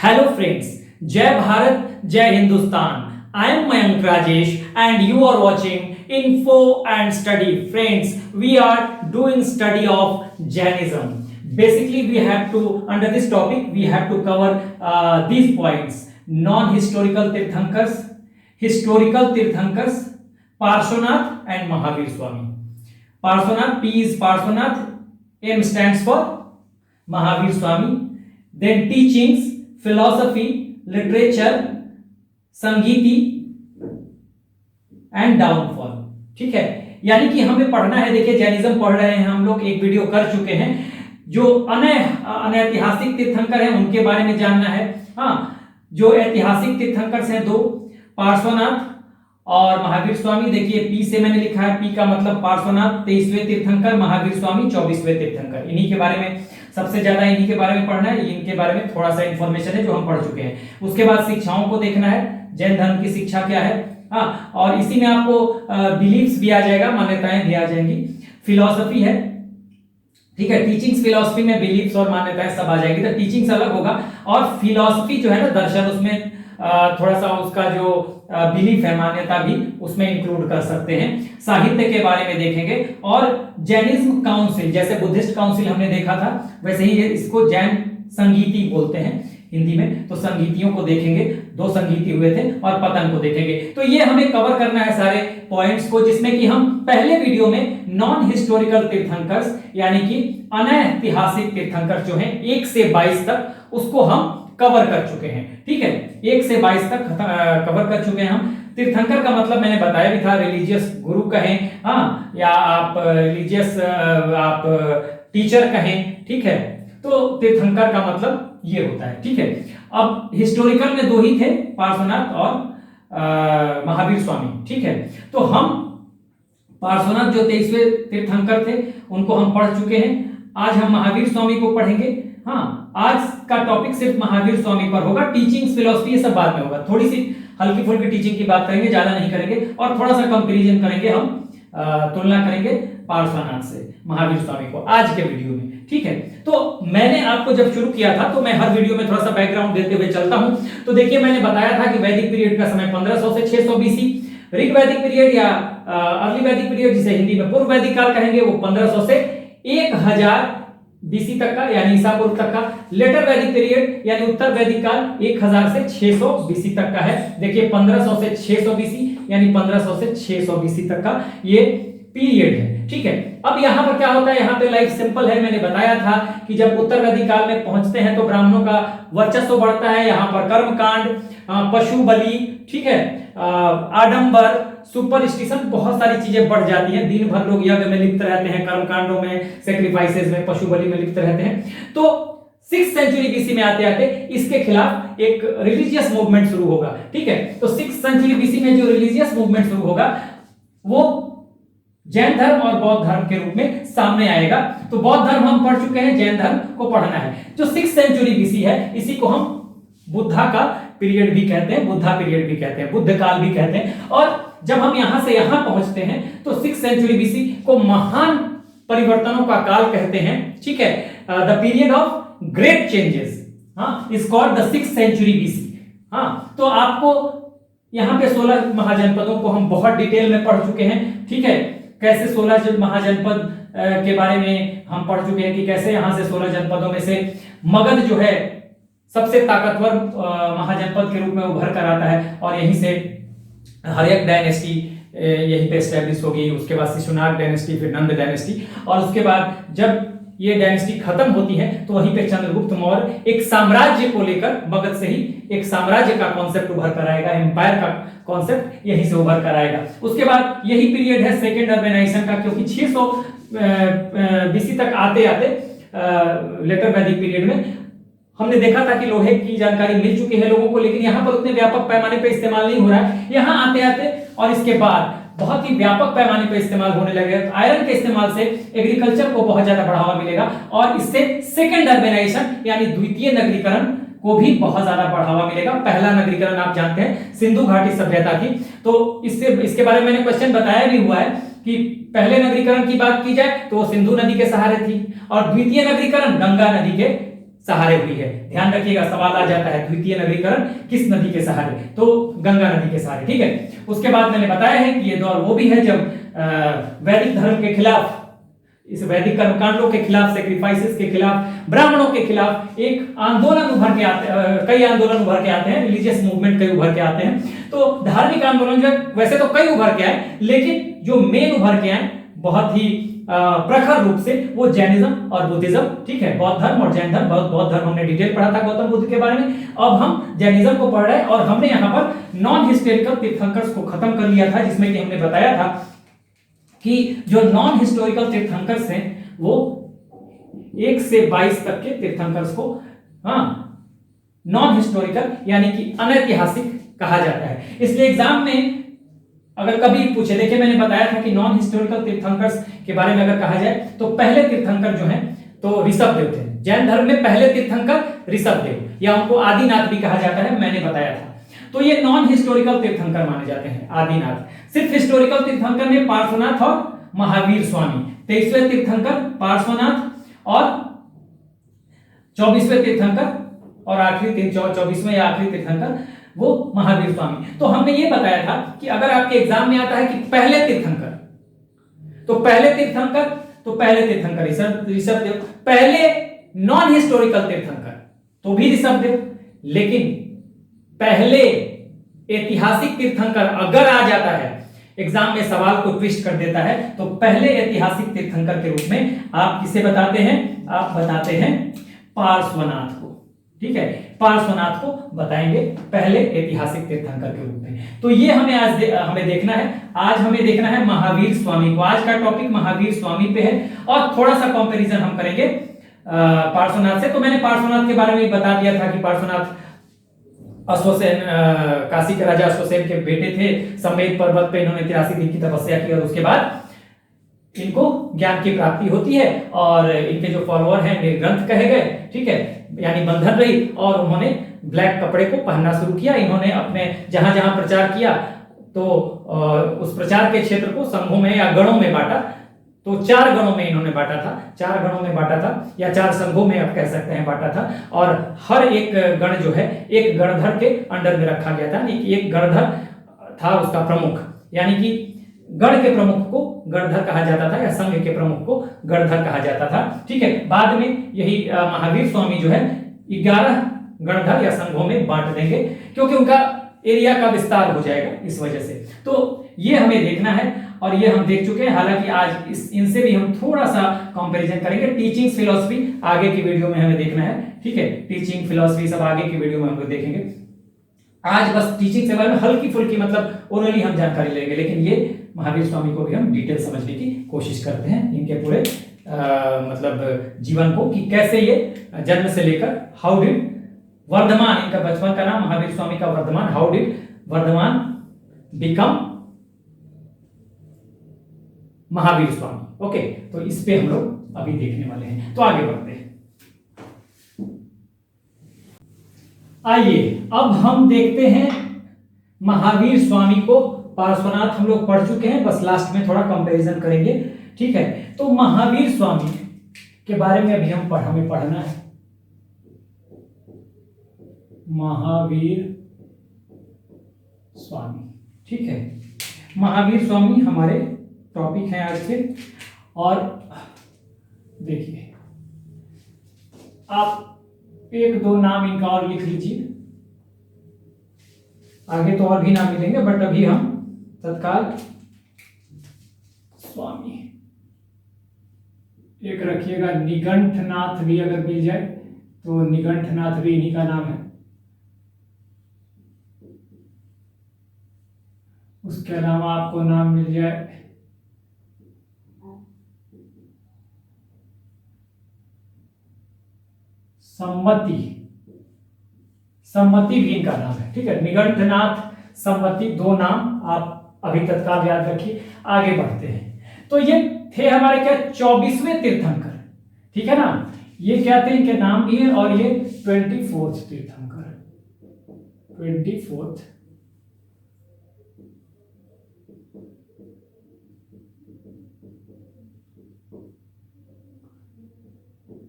Hello friends, Jai Bharat, Jai Hindustan. I am Mayank Rajesh and you are watching Info and Study. Friends, we are doing study of Jainism. Basically, we have to, under this topic, we have to cover these points. Non-historical Tirthankars, historical Tirthankars, Parshvanath and Mahavir Swami. Parshvanath, P is Parshvanath, M stands for Mahavir Swami. Then teachings, philosophy, literature, sangiti and downfall. ठीक है, यानी कि हमें पढ़ना है। देखिए, Jainism पढ़ रहे हैं हम लोग, एक वीडियो कर चुके हैं। जो अनैतिहासिक तीर्थंकर हैं उनके बारे में जानना है। हाँ, जो ऐतिहासिक तीर्थंकर हैं दो, पार्श्वनाथ और महावीर स्वामी। देखिए, पी से मैंने लिखा है, पी का मतलब पार्श्वनाथ 23वें तीर्थंकर, महावीर स्वामी 24वें तीर्थंकर। इन्हीं के बारे में सबसे ज्यादा, इन्हीं के बारे में पढ़ना है। इनके बारे में थोड़ा सा इंफॉर्मेशन है जो हम पढ़ चुके हैं। उसके बाद शिक्षाओं को देखना है, जैन धर्म की शिक्षा क्या है। हाँ, और इसी में आपको बिलीफ्स भी आ जाएगा, मान्यताएं भी आ जाएंगी। फिलॉसफी है, ठीक है, टीचिंग्स फिलॉसफी में बिलीफ्स और मान्यताएं सब आ जाएगी। तो टीचिंग्स अलग होगा और फिलॉसफी जो है ना, दर्शन, उसमें थोड़ा सा उसका जो बिलीफ है, मान्यता भी उसमें इंक्लूड कर सकते हैं। साहित्य के बारे में देखेंगे और जैनिज्म काउंसिल, जैसे बुद्धिस्ट काउंसिल हमने देखा था, वैसे ही इसको जैन संगीति बोलते हैं हिंदी में। तो संगीतियों को देखेंगे, दो संगीति हुए थे, और पतन को देखेंगे। तो ये हमें कवर करना है सारे पॉइंट्स को, जिसमें कि हम पहले वीडियो में नॉन हिस्टोरिकल तीर्थंकर्स यानी कि अनैतिहासिक तीर्थंकर जो हैं 1 से 22 तक, उसको हम कवर कर चुके हैं। ठीक है, 1 से 22 तक कवर कर चुके हैं हम। तीर्थंकर का मतलब मैंने बताया भी था, रिलीजियस गुरु कहें, हाँ, या आप रिलीजियस आप टीचर कहें। ठीक है, तो तीर्थंकर का मतलब ये होता है। ठीक है, अब हिस्टोरिकल में दो ही थे, पार्श्वनाथ और महावीर स्वामी। ठीक है, तो हम पार्श्वनाथ जो 23वें तीर्थंकर थे उनको हम पढ़ चुके हैं। आज हम महावीर स्वामी को पढ़ेंगे। हाँ, आज का टॉपिक सिर्फ महावीर स्वामी पर होगा। टीचिंग्स, फिलॉसफी ये सब बाद में होगा। थोड़ी सी हल्की फुल्की टीचिंग की बात करेंगे, ज्यादा नहीं करेंगे, और थोड़ा सा कंपैरिजन करेंगे, हम तुलना करेंगे पार्श्वनाथ से महावीर स्वामी को आज के वीडियो में। ठीक है, तो मैंने आपको जब शुरू किया था, तो मैं हर वीडियो में थोड़ा सा बैकग्राउंड देते हुए चलता हूं। तो देखिए, मैंने बताया था कि वैदिक पीरियड का समय 1500 से 600 बीसी, ऋग वैदिक पीरियड या अर्ली वैदिक पीरियड, जिसे हिंदी में पूर्व वैदिक काल कहेंगे, वो 1500 से 1000 बीसी तक का, यानी ईसा पूर्व तक का। लेटर वैदिक पीरियड यानी उत्तर वैदिक काल 1000 से 600 बीसी तक का है। देखिए, 1500 से 600 बीसी यानी 1500 से 600 बीसी तक का ये पीरियड है। ठीक है, अब यहाँ पर क्या होता है, यहाँ पे लाइफ सिंपल है। मैंने बताया था कि जब उत्तर वैदिक काल में पहुंचते हैं तो ब्राह्मणों का वर्चस्व बढ़ता है। यहाँ पर कर्मकांड, पशु बलि, ठीक है, आडंबर, सुपरस्टिशन, बहुत सारी चीजें बढ़ जाती हैं। दिन भर लोग यज्ञ में लिप्त रहते हैं, कर्मकांडों में, सैक्रिफाइसेस में, पशु बलि में लिप्त रहते हैं। तो 6th सेंचुरी बीसी में आते आते इसके खिलाफ एक रिलीजियस मूवमेंट शुरू होगा। ठीक है, तो 6th सेंचुरी बीसी में जो रिलीजियस मूवमेंट शुरू होगा वो जैन धर्म और बौद्ध धर्म के रूप में सामने आएगा। तो बौद्ध धर्म हम पढ़ चुके हैं, जैन धर्म को पढ़ना है। जो 6th सेंचुरी बीसी है, इसी को हम बुद्धा का पीरियड भी कहते हैं, बुद्धा पीरियड भी कहते हैं, बुद्ध काल भी कहते हैं। और जब हम यहां से यहां पहुंचते हैं तो 6th सेंचुरी बीसी को महान परिवर्तनों का काल कहते हैं। ठीक है, the period of great changes, हाँ, is called the 6th century BC. हाँ, तो आपको यहाँ पे 16 महाजनपदों को हम बहुत डिटेल में पढ़ चुके हैं। ठीक है, कैसे 16 महाजनपद के बारे में हम पढ़ चुके हैं कि कैसे यहां से 16 जनपदों में से मगध जो है सबसे ताकतवर महाजनपद के रूप में उभर कर आता है, और यहीं से हर्यक डायनेस्टी यहीं पे एस्टेब्लिश होगी। उसके बाद शिशुनाग डायनेस्टी, फिर नंद डायनेस्टी, और उसके बाद जब ये डायनेस्टी खत्म होती है तो वहीं पे चंद्रगुप्त मौर्य एक साम्राज्य को लेकर, मगध से ही एक साम्राज्य का कॉन्सेप्ट उभर कर आएगा, एम्पायर का कॉन्सेप्ट यहीं से उभर कर आएगा। उसके बाद यही पीरियड है सेकेंड अर्बनाइजेशन का, क्योंकि 600 बीसी तक आते आते लेटर वैदिक पीरियड में हमने देखा था कि लोहे की जानकारी मिल चुकी है लोगों को, लेकिन यहाँ पर उतने व्यापक पैमाने पर इस्तेमाल नहीं हो रहा है। यहाँ आते आते और इसके बाद बहुत ही व्यापक पैमाने पर इस्तेमाल होने लगेगा। तो आयरन के इस्तेमाल से एग्रीकल्चर को बहुत ज्यादा बढ़ावा मिलेगा, और इससे सेकेंड अर्बनाइजेशन यानी द्वितीय नगरीकरण को भी बहुत ज्यादा बढ़ावा मिलेगा। पहला नगरीकरण आप जानते हैं सिंधु घाटी सभ्यता थी, तो इसके बारे में मैंने क्वेश्चन बताया भी हुआ है कि पहले नगरीकरण की बात की जाए तो वो सिंधु नदी के सहारे थी, और द्वितीय नगरीकरण गंगा नदी के सहारे हुई है। ध्यान रखिएगा, सवाल आ जाता है द्वितीय नगरीकरण किस नदी के सहारे, तो गंगा नदी के सहारे। ठीक है, उसके बाद मैंने बताया है कि ये दौर वो भी है जब वैदिक धर्म के खिलाफ, इस वैदिक कर्मकांडों के खिलाफ, सेक्रीफाइसेस के खिलाफ, ब्राह्मणों के खिलाफ एक आंदोलन उभर के आते, कई आंदोलन उभर के आते हैं, रिलीजियस मूवमेंट कई उभर के आते हैं। तो धार्मिक आंदोलन जो है वैसे तो कई उभर के आए, लेकिन जो मेन उभर के आए बहुत ही प्रखर रूप से, वो जैनिज्म और बुद्धिज्म। ठीक है, बौद्ध धर्म और जैन धर्म, बौद्ध धर्म हमने डिटेल पढ़ा था गौतम बुद्ध के बारे में। अब हम जैनिज्म को पढ़ रहे हैं और हमने यहाँ पर नॉन हिस्टोरिकल तीर्थंकर्स को खत्म कर लिया था, जिसमें कि हमने बताया था कि जो नॉन हिस्टोरिकल तीर्थंकर्स हैं वो 1 से 22 तक के तीर्थंकर्स को नॉन हिस्टोरिकल यानी कि अनैतिहासिक कहा जाता है। इसलिए एग्जाम में अगर कभी पूछे, देखिए मैंने बताया था कि नॉन हिस्टोरिकल तीर्थंकर्स के बारे में अगर कहा जाए तो पहले तीर्थंकर जो हैं तो ऋषभदेव थे। जैन धर्म में पहले तीर्थंकर ऋषभदेव, या उनको आदिनाथ भी कहा जाता है, मैंने बताया था। तो ये नॉन हिस्टोरिकल तीर्थंकर माने जाते हैं आदिनाथ। सिर्फ हिस्टोरिकल तीर्थंकर में पार्श्वनाथ और महावीर स्वामी। 23वें तीर्थंकर पार्श्वनाथ और 24वें तीर्थंकर और आखिरी 24वें या आखिरी तीर्थंकर वो महावीर स्वामी। तो हमने ये बताया था कि अगर आपके एग्जाम में आता है कि पहले तीर्थंकर, तो पहले तीर्थंकर ऋषभदेव, पहले नॉन हिस्टोरिकल तीर्थंकर तो भी ऋषभदेव, लेकिन पहले ऐतिहासिक तीर्थंकर अगर आ जाता है, एग्जाम में सवाल को ट्विस्ट कर देता है, तो पहले ऐतिहासिक तीर्थंकर के रूप में आप किसे बताते हैं? आप बताते हैं पार्श्वनाथ को। ठीक है, पार्श्वनाथ को बताएंगे पहले ऐतिहासिक तीर्थंकर के रूप में। तो ये हमें आज हमें देखना है, आज हमें देखना है महावीर स्वामी को। आज का टॉपिक महावीर स्वामी पे है और थोड़ा सा कंपैरिजन हम करेंगे पार्श्वनाथ से। तो मैंने पार्श्वनाथ के बारे में बता दिया था कि पार्श्वनाथ अश्वसेन, काशी के राजा अश्वसेन के बेटे थे। समेत पर्वत पे इन्होंने 83 दिन की तपस्या की और उसके बाद इनको ज्ञान की प्राप्ति होती है और इनके जो फॉलोअर हैं निर्ग्रंथ कहे गए। ठीक है, यानी बंधन रही और उन्होंने ब्लैक कपड़े को पहनना शुरू किया। इन्होंने अपने जहां जहां प्रचार किया तो उस प्रचार के क्षेत्र को संघों में या गणों में बांटा। तो 4 गणों में इन्होंने बांटा था, 4 गणों में बांटा था या 4 संघों में आप कह सकते हैं बांटा था। और हर एक गण जो है एक गणधर के अंडर में रखा गया था। एक गणधर था उसका प्रमुख, यानी कि गण के प्रमुख को गणधर कहा जाता था या संघ के प्रमुख को गणधर कहा जाता था। ठीक है, बाद में यही महावीर स्वामी जो है 11 गणधर या संघों में बांट देंगे, क्योंकि उनका एरिया का विस्तार हो जाएगा इस वजह से। तो ये हमें देखना है और ये हम देख चुके हैं। हालांकि आज इनसे भी हम थोड़ा सा कंपैरिजन करेंगे। टीचिंग फिलॉसफी आगे की वीडियो में हमें देखना है। ठीक है, टीचिंग फिलॉसफी सब आगे की वीडियो में हम लोग देखेंगे। आज बस टीचिंग से बारे में हल्की फुल्की मतलब ओरली हम जानकारी लेंगे, लेकिन ये महावीर स्वामी को भी हम डिटेल समझने की कोशिश करते हैं, इनके पूरे मतलब जीवन को, कि कैसे ये जन्म से लेकर हाउ डिड वर्धमान, इनका बचपन का नाम महावीर स्वामी का Vardhaman, how did Vardhaman become Mahavir Swami. Okay, तो इस पे हम लोग अभी देखने वाले हैं। तो आगे बढ़ते हैं। आइए अब हम देखते हैं महावीर स्वामी को। पार्श्वनाथ हम लोग पढ़ चुके हैं, बस लास्ट में थोड़ा कंपैरिजन करेंगे। ठीक है, तो महावीर स्वामी के बारे में अभी हमें पढ़ना है। महावीर स्वामी, ठीक है, महावीर स्वामी हमारे टॉपिक हैं आज के। और देखिए, आप 1-2 नाम इनका और लिख लीजिए, आगे तो और भी नाम मिलेंगे, बट अभी हम तत्काल स्वामी एक रखिएगा। निगंठनाथ भी अगर मिल जाए तो निगंठनाथ भी इन्हीं का नाम है। उसके अलावा आपको नाम मिल जाए सम्मति भी इनका नाम है। ठीक है, निगंठनाथ, सम्मति, 2 नाम आप अभी तत्काल याद रखिए। आगे बढ़ते हैं। तो ये थे हमारे क्या 24वें तीर्थंकर। ठीक है ना, ये क्या थे, इनके नाम भी है। और ये 24th तीर्थंकर, 24th।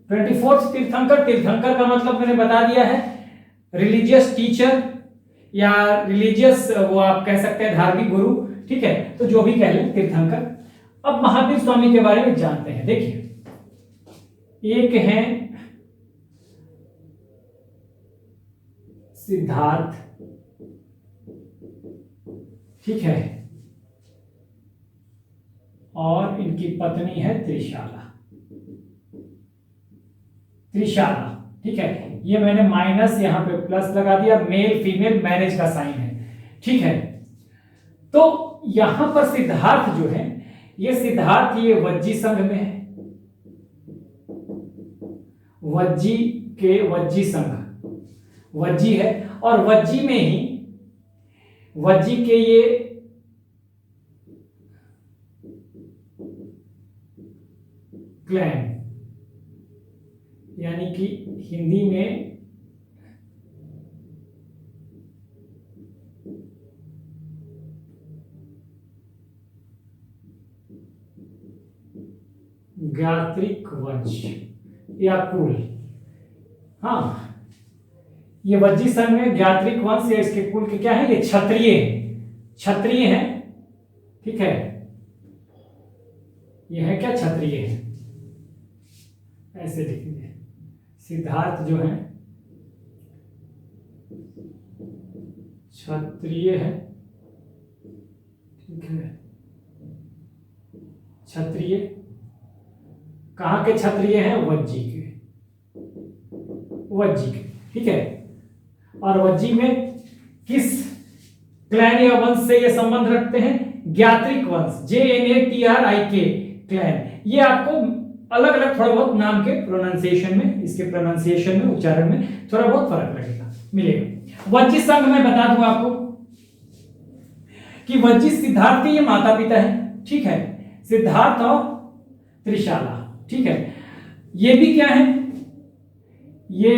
24th तीर्थंकर, तीर्थंकर का मतलब मैंने बता दिया है, रिलीजियस टीचर या रिलीजियस, वो आप कह सकते हैं धार्मिक गुरु, ठीक है, तो जो भी कह लें तीर्थंकर। अब महावीर स्वामी के बारे में जानते हैं। देखिए, एक है सिद्धार्थ, ठीक है, और इनकी पत्नी है त्रिशाला। त्रिशाला, ठीक है, ये मैंने माइनस यहां पे प्लस लगा दिया, मेल फीमेल मैरिज का साइन है, ठीक है। तो यहां पर सिद्धार्थ जो है, ये सिद्धार्थ ये वज्जी संघ में है, वज्जी के वज्जी संघ, वज्जी है, और वज्जी में ही वज्जी के ये क्लैन, यानी कि हिंदी में गात्रिक वंश या कुल, हाँ, ये वज्जी संघ में गात्रिक वंश या इसके कुल के क्या है, ये क्षत्रिय है, क्षत्रिय है, ठीक है, ये है क्या, क्षत्रिय है, ऐसे लिखेंगे। सिद्धार्थ जो है क्षत्रिय है, ठीक है, क्षत्रिय, कहां के क्षत्रिय हैं, वज्जी के, वज्जी के, ठीक है। और वज्जी में किस क्लैन या वंश से ये संबंध रखते हैं, ज्ञात्रिक वंश, JNATRIK क्लैन। ये आपको अलग अलग थोड़ा बहुत नाम के प्रोनाउंसिएशन में, इसके प्रोनाउंसिएशन में, उच्चारण में थोड़ा बहुत फर्क लगेगा, मिलेगा। वज्जी संघ में बता दूं आपको कि वज्जी सिद्धार्थ के ये माता पिता है, ठीक है, सिद्धार्थ और त्रिशाला, ठीक है। ये भी क्या है, ये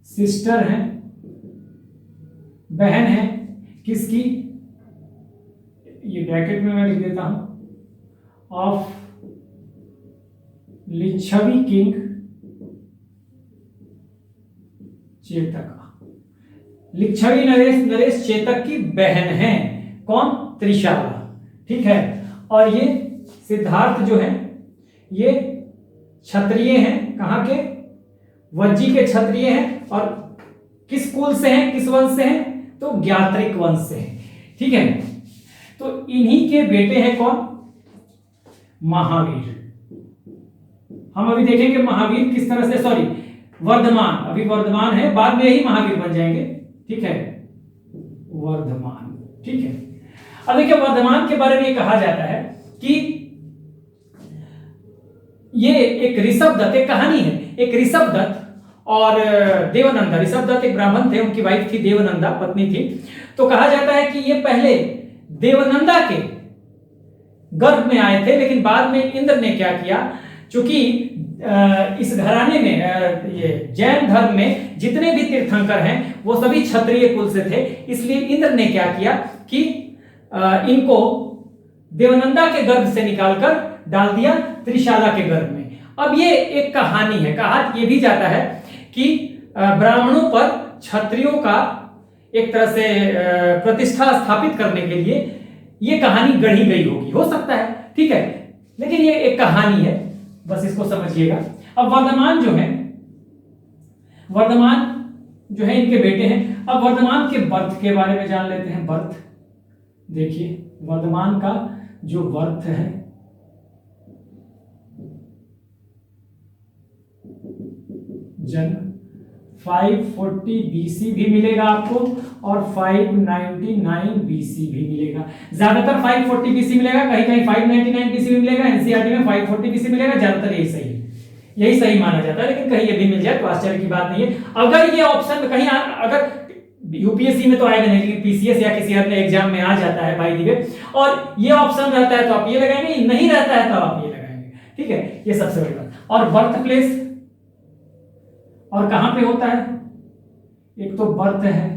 सिस्टर है, बहन है, किसकी, ये ब्रैकेट में मैं लिख देता हूं, ऑफ लिच्छवी किंग चेतक, लिच्छवी नरेश चेतक की बहन है, कौन, त्रिशाला, ठीक है। और ये सिद्धार्थ जो है ये क्षत्रिय हैं, कहां के, वज्जी के क्षत्रिय हैं, और किस कुल से हैं, किस वंश से हैं, तो ज्ञात्रिक वंश से हैं, ठीक है। तो इन्हीं के बेटे हैं कौन, महावीर। हम अभी देखेंगे महावीर किस तरह से, सॉरी वर्धमान, अभी वर्धमान है, बाद में ही महावीर बन जाएंगे, ठीक है, वर्धमान, ठीक है। अब देखिए, वर्धमान के बारे में कहा जाता है कि ये एक ऋषभ दत्त, एक कहानी है, एक ऋषभ दत्त और देवनंदा, ऋषभ दत्त एक ब्राह्मण थे, उनकी वाइफ थी देवनंदा, पत्नी थी। तो कहा जाता है कि ये पहले देवनंदा के गर्भ में आए थे, लेकिन बाद में इंद्र ने क्या किया, चूंकि इस घराने में ये जैन धर्म में जितने भी तीर्थंकर हैं वो सभी क्षत्रिय कुल से थे, इसलिए इंद्र ने क्या किया कि इनको देवनंदा के गर्भ से निकालकर डाल दिया त्रिशाला के गर्भ में। अब ये एक कहानी है, कहा यह भी जाता है कि ब्राह्मणों पर क्षत्रियों का एक तरह से प्रतिष्ठा स्थापित करने के लिए ये कहानी गढ़ी गई होगी, हो सकता है, ठीक है, लेकिन ये एक कहानी है, बस इसको समझिएगा। अब वर्धमान जो है इनके बेटे हैं। अब वर्धमान के बर्थ के बारे में जान लेते हैं। बर्थ देखिए, वर्धमान का जो बर्थ है, जन्म 540 BC भी मिलेगा आपको और 599 BC भी मिलेगा। ज्यादातर 540 BC मिलेगा, कहीं कहीं 599 BC भी मिलेगा, एनसीईआरटी में 540 BC मिलेगा, ज्यादातर यही सही है, यही सही माना जाता है, लेकिन कहीं ये भी मिल जाए तो आश्चर्य की बात नहीं है। अगर ये ऑप्शन कहीं अगर यूपीएससी में तो आएगा नहीं, लेकिन पीसीएस या किसी अन्य एग्जाम में आ जाता है बाय द वे, और ये ऑप्शन रहता है तो आप ये लगाएंगे, नहीं रहता है तो आप ये लगाएंगे, ठीक है, ये सबसे बड़ी बात। और बर्थ प्लेस और कहां पे होता है, एक तो बर्थ है,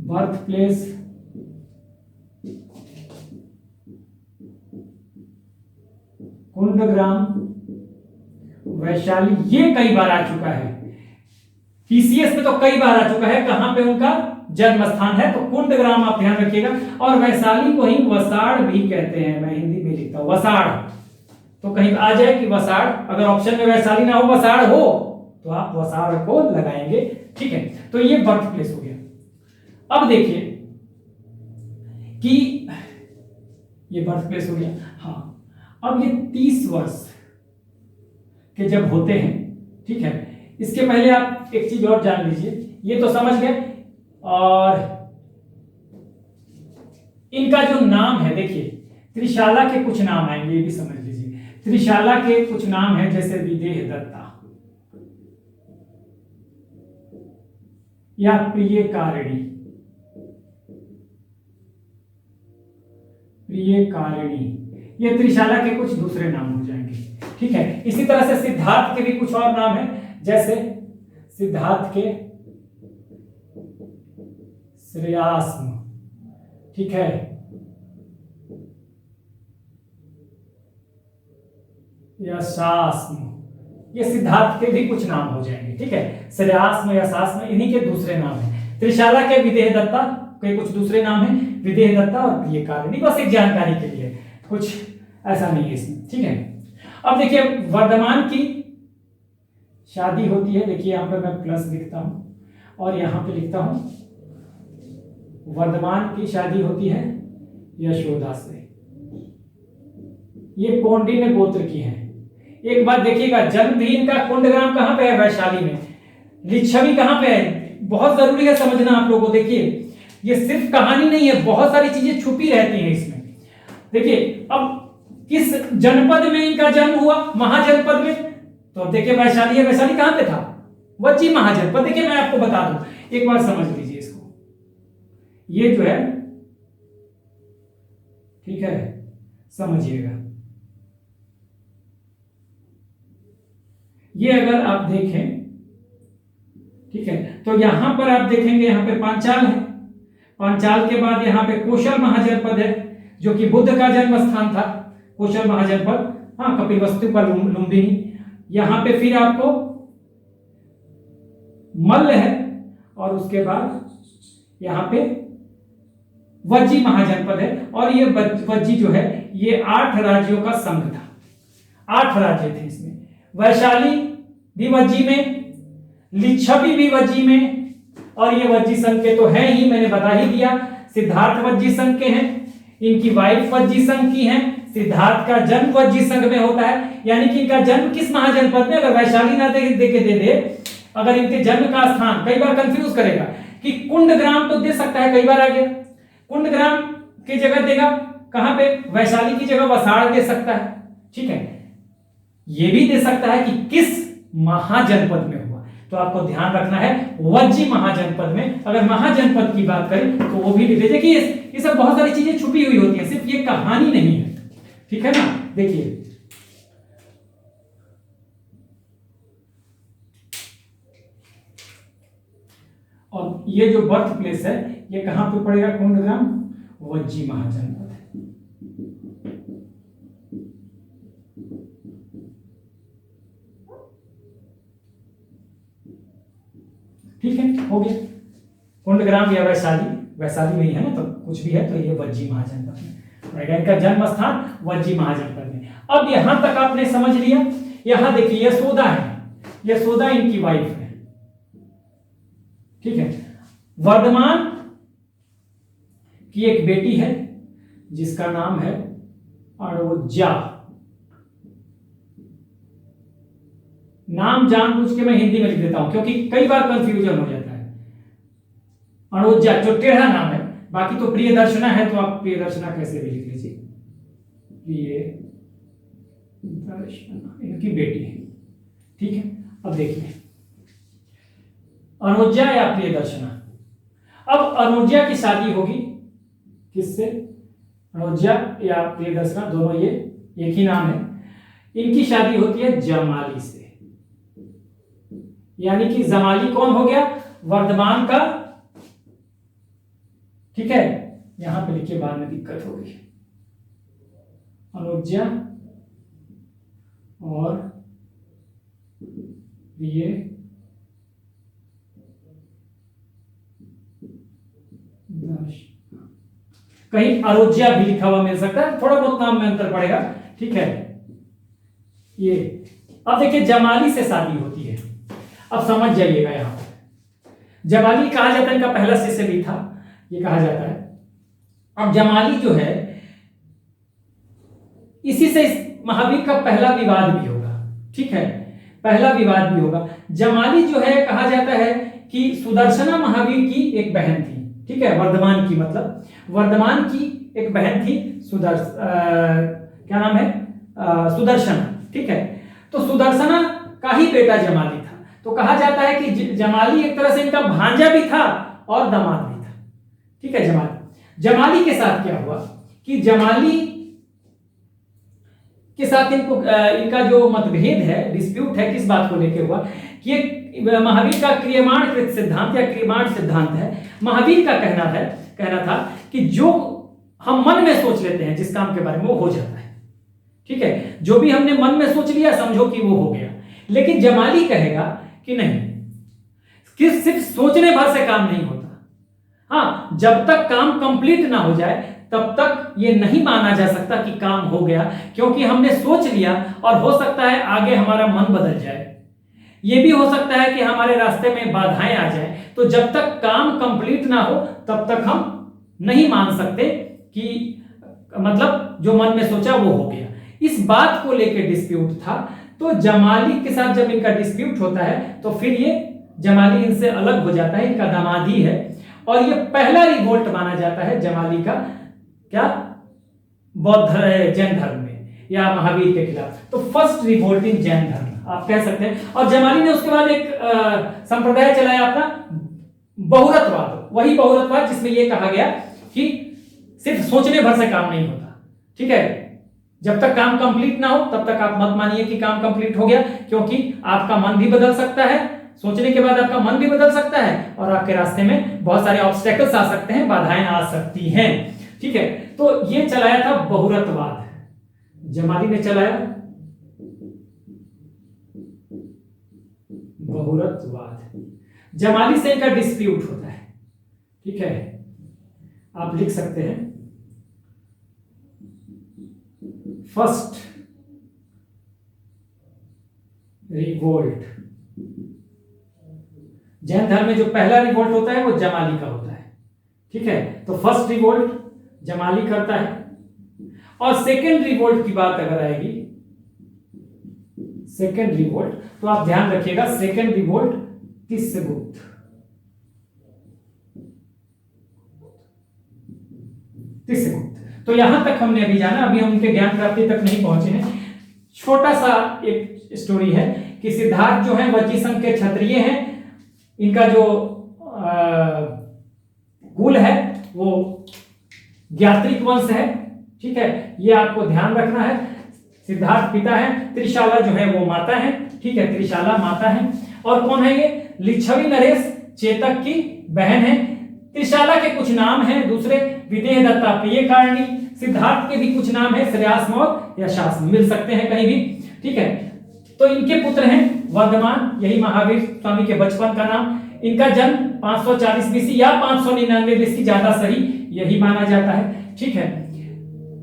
बर्थ प्लेस कुंडग्राम वैशाली, ये कई बार आ चुका है, पीसीएस में तो कई बार आ चुका है, कहां पे उनका जन्म स्थान है, तो कुंडग्राम आप ध्यान रखिएगा। और वैशाली को ही वसाड़ भी कहते हैं, मैं हिंदी में लिखता हूं वसाड़, तो कहीं आ जाए कि वसाड़, अगर ऑप्शन में वैशाली ना हो वसाड़ हो तो आप वसाड़ को लगाएंगे, ठीक है। तो ये बर्थ प्लेस हो गया। अब देखिए कि ये बर्थ प्लेस हो गया। हाँ, अब ये 30 वर्ष के जब होते हैं, ठीक है, इसके पहले आप एक चीज और जान लीजिए, ये तो समझ गए, और इनका जो नाम है, देखिए त्रिशाला के कुछ नाम आएंगे, ये भी समझ लीजिए। त्रिशाला के कुछ नाम है, जैसे विदेह दत्ता या प्रियकारिणी, ये त्रिशाला के कुछ दूसरे नाम हो जाएंगे, ठीक है। इसी तरह से सिद्धार्थ के भी कुछ और नाम है, जैसे सिद्धार्थ के श्रेयास्म, ठीक है, यशास्म, ये सिद्धार्थ के भी कुछ नाम हो जाएंगे, ठीक है। श्रेयास्म, यशास्म इन्हीं के दूसरे नाम है। त्रिशाला के विदेह दत्ता के कुछ दूसरे नाम है, विदेह दत्ता और प्रियकारिणी, बस एक जानकारी के लिए, कुछ ऐसा नहीं है इसमें, ठीक है। अब देखिए वर्धमान की शादी होती है, देखिए यहां पर मैं प्लस लिखता हूं और यहां पे लिखता हूं, वर्धमान की शादी होती है यशोदा से, ये कौंडिन्य गोत्र की है। एक बात देखिएगा, जन्म भी इनका कुंडग्राम कहां पे है, वैशाली में। लिच्छवी कहां पे है, बहुत जरूरी है समझना आप लोगों को। देखिए ये सिर्फ कहानी नहीं है, बहुत सारी चीजें छुपी रहती हैं इसमें। देखिए अब किस जनपद में इनका जन्म हुआ, महाजनपद में, तो अब देखिए वैशाली है, वैशाली कहां पे था, वज्जी महाजनपद। देखिए मैं आपको बता दूं, एक बार समझ लीजिए इसको, ये जो है, ठीक है, समझिएगा, ये अगर आप देखें, ठीक है, तो यहां पर आप देखेंगे यहां पे पांचाल है, पांचाल के बाद यहां पे कौशल महाजनपद है, जो कि बुद्ध का जन्म स्थान था, कौशल महाजनपद, हाँ, कपिलवस्तु का लुम्बिनी। यहां पे फिर आपको मल्ल है, और उसके बाद यहां पे वज्जी महाजनपद है। और ये वज्जी जो है ये 8 राज्यों का संघ था, 8 राज्य थे इसमें। वैशाली भी वज्जी में, लिच्छवी भी वज्जी में, और ये वज्जी संघ के तो है ही, मैंने बता ही दिया। सिद्धार्थ वज्जी संघ के हैं, इनकी वाइफ वज्जी संघ की हैं। सिद्धार्थ का जन्म वज्जी संघ में होता है, यानी कि इनका जन्म किस महाजनपद में, अगर वैशाली ना दे के दे दे, अगर इनके जन्म का स्थान, कई बार कंफ्यूज करेगा कि कुंडग्राम तो दे सकता है, कई बार आ गया कुंडग्राम की जगह देगा कहां पे, वैशाली की जगह वसाड़ दे सकता है, ठीक है। ये भी दे सकता है कि किस महाजनपद में हुआ, तो आपको ध्यान रखना है वज्जी महाजनपद में। अगर महाजनपद की बात करें तो वो भी लिख दीजिए कि ये सब बहुत सारी चीजें छुपी हुई होती हैं, सिर्फ ये कहानी नहीं है, ठीक है ना। देखिए और ये जो बर्थ प्लेस है ये कहां पे पड़ेगा, कुंडग्राम, वज्जी महाजनपद, ठीक है, हो गया। कुंडग्राम या वैशाली, वैशाली में ही है ना, तो कुछ भी है तो ये वज्जी महाजनपद में रहेगा, इनका जन्म स्थान वज्जी महाजनपद में। अब यहां तक आपने समझ लिया। यहां देखिए यशोदा है, यशोदा इनकी वाइफ है, ठीक है। वर्धमान की एक बेटी है जिसका नाम है अणोजा, नाम जानबूझ के मैं हिंदी में लिख देता हूं क्योंकि कई बार कंफ्यूजन हो जाता है। अणोजा जो टेढ़ा नाम है, बाकी तो प्रियदर्शना है, तो आप प्रियदर्शना कैसे भी लिख लीजिए, प्रियदर्शना इनकी बेटी है, ठीक है। अब देखिए अणोजा या प्रियदर्शना, अब अणोजा की शादी होगी किससे, अणोजा या प्रियदर्शना दोनों ये एक ही नाम है। इनकी शादी होती है जमाली से, यानी कि जमाली कौन हो गया, वर्धमान का, ठीक है। यहां पे लिखिए बाद में दिक्कत होगी, अणोजा और ये कहीं अरोज्या भी लिखा हुआ मिल सकता है, थोड़ा बहुत नाम में अंतर पड़ेगा, ठीक है। ये अब देखिए जमाली से शादी होती है, अब समझ जाइएगा यहां पर जमाली कहा जाता है, इनका पहला शिष्य भी था ये कहा जाता है। अब जमाली जो है इसी से महावीर का पहला विवाद भी होगा, ठीक है, पहला विवाद भी होगा। जमाली जो है कहा जाता है कि सुदर्शना महावीर की एक बहन थी, ठीक है, वर्धमान की, मतलब वर्धमान की एक बहन थी क्या नाम है, सुदर्शना, ठीक है। तो सुदर्शना का ही बेटा जमाली था, तो कहा जाता है कि जमाली एक तरह से इनका भांजा भी था और दामाद भी था, ठीक है। जमाली के साथ क्या हुआ कि जमाली के साथ इनका जो मतभेद है, डिस्प्यूट है, किस बात को लेकर हुआ कि महावीर का क्रियमाणकृत सिद्धांत या क्रियमाण सिद्धांत है। महावीर का कहना था कि जो हम मन में सोच लेते हैं जिस काम के बारे में, वो हो जाता है, ठीक है, जो भी हमने मन में सोच लिया समझो कि वो हो गया। लेकिन जमाली कहेगा कि नहीं, कि सिर्फ सोचने भर से काम नहीं होता, हाँ, जब तक काम कंप्लीट ना हो जाए तब तक ये नहीं माना जा सकता कि काम हो गया, क्योंकि हमने सोच लिया और हो सकता है आगे हमारा मन बदल जाए, ये भी हो सकता है कि हमारे रास्ते में बाधाएं आ जाए। तो जब तक काम कंप्लीट ना हो तब तक हम नहीं मान सकते कि मतलब जो मन में सोचा वो हो गया। इस बात को लेकर डिस्प्यूट था। तो जमाली के साथ जब इनका डिस्प्यूट होता है तो फिर ये जमाली इनसे अलग हो जाता है, इनका दामादी है, और ये पहला रिवोल्ट माना जाता है जमाली का, क्या, बौद्ध जैन धर्म में या महावीर के खिलाफ। तो फर्स्ट रिवोल्ट इन जैन धर्म आप कह सकते हैं। और जमाली ने उसके बाद एक संप्रदाय चलाया अपना, बहुरतवाद, वही बहुरतवाद जिसमें यह कहा गया कि सिर्फ सोचने भर से काम नहीं होता, ठीक है, जब तक काम कंप्लीट ना हो तब तक आप मत मानिए कि काम कंप्लीट हो गया, क्योंकि आपका मन भी बदल सकता है, सोचने के बाद आपका मन भी बदल सकता है और आपके रास्ते में बहुत सारे ऑब्स्टेकल्स आ सकते हैं, बाधाएं आ सकती हैं, ठीक है। तो ये चलाया था बहुरतवाद, जमाली ने चलाया बहुरतवाद। जमाली से इनका डिस्प्यूट होता है, ठीक है, आप लिख सकते हैं फर्स्ट रिवोल्ट। जैन धर्म में जो पहला रिवोल्ट होता है वो जमाली का होता है, ठीक है। तो फर्स्ट रिवोल्ट जमाली करता है, और सेकेंड रिवोल्ट की बात अगर आएगी, सेकेंड रिवोल्ट, तो आप ध्यान रखिएगा सेकेंड रिवोल्ट तिस्सगुप्त, तिस्सगुप्त। तो यहां तक हमने अभी जाना, अभी हम उनके ज्ञान प्राप्ति तक नहीं पहुंचे हैं। छोटा सा एक स्टोरी है कि सिद्धार्थ जो है वज्जी संघ के क्षत्रिय हैं, इनका जो कुल है वो ज्ञात्रिक वंश है, ठीक है, ये आपको ध्यान रखना है। सिद्धार्थ पिता है, त्रिशाला जो है वो माता है, ठीक है, त्रिशाला माता है। और कौन है ये, लिच्छवी नरेश चेतक की बहन है। त्रिशाला के कुछ नाम हैं दूसरे, विदेह दत्ता प्रियकारिणी, सिद्धार्थ के भी कुछ नाम है, श्रेयास और यशास, मिल सकते हैं कहीं भी, ठीक है। तो इनके पुत्र हैं वर्धमान, यही महावीर स्वामी के बचपन का नाम। इनका जन्म 540 बीसी या 599 बीसी, ज्यादा सही यही माना जाता है, ठीक है।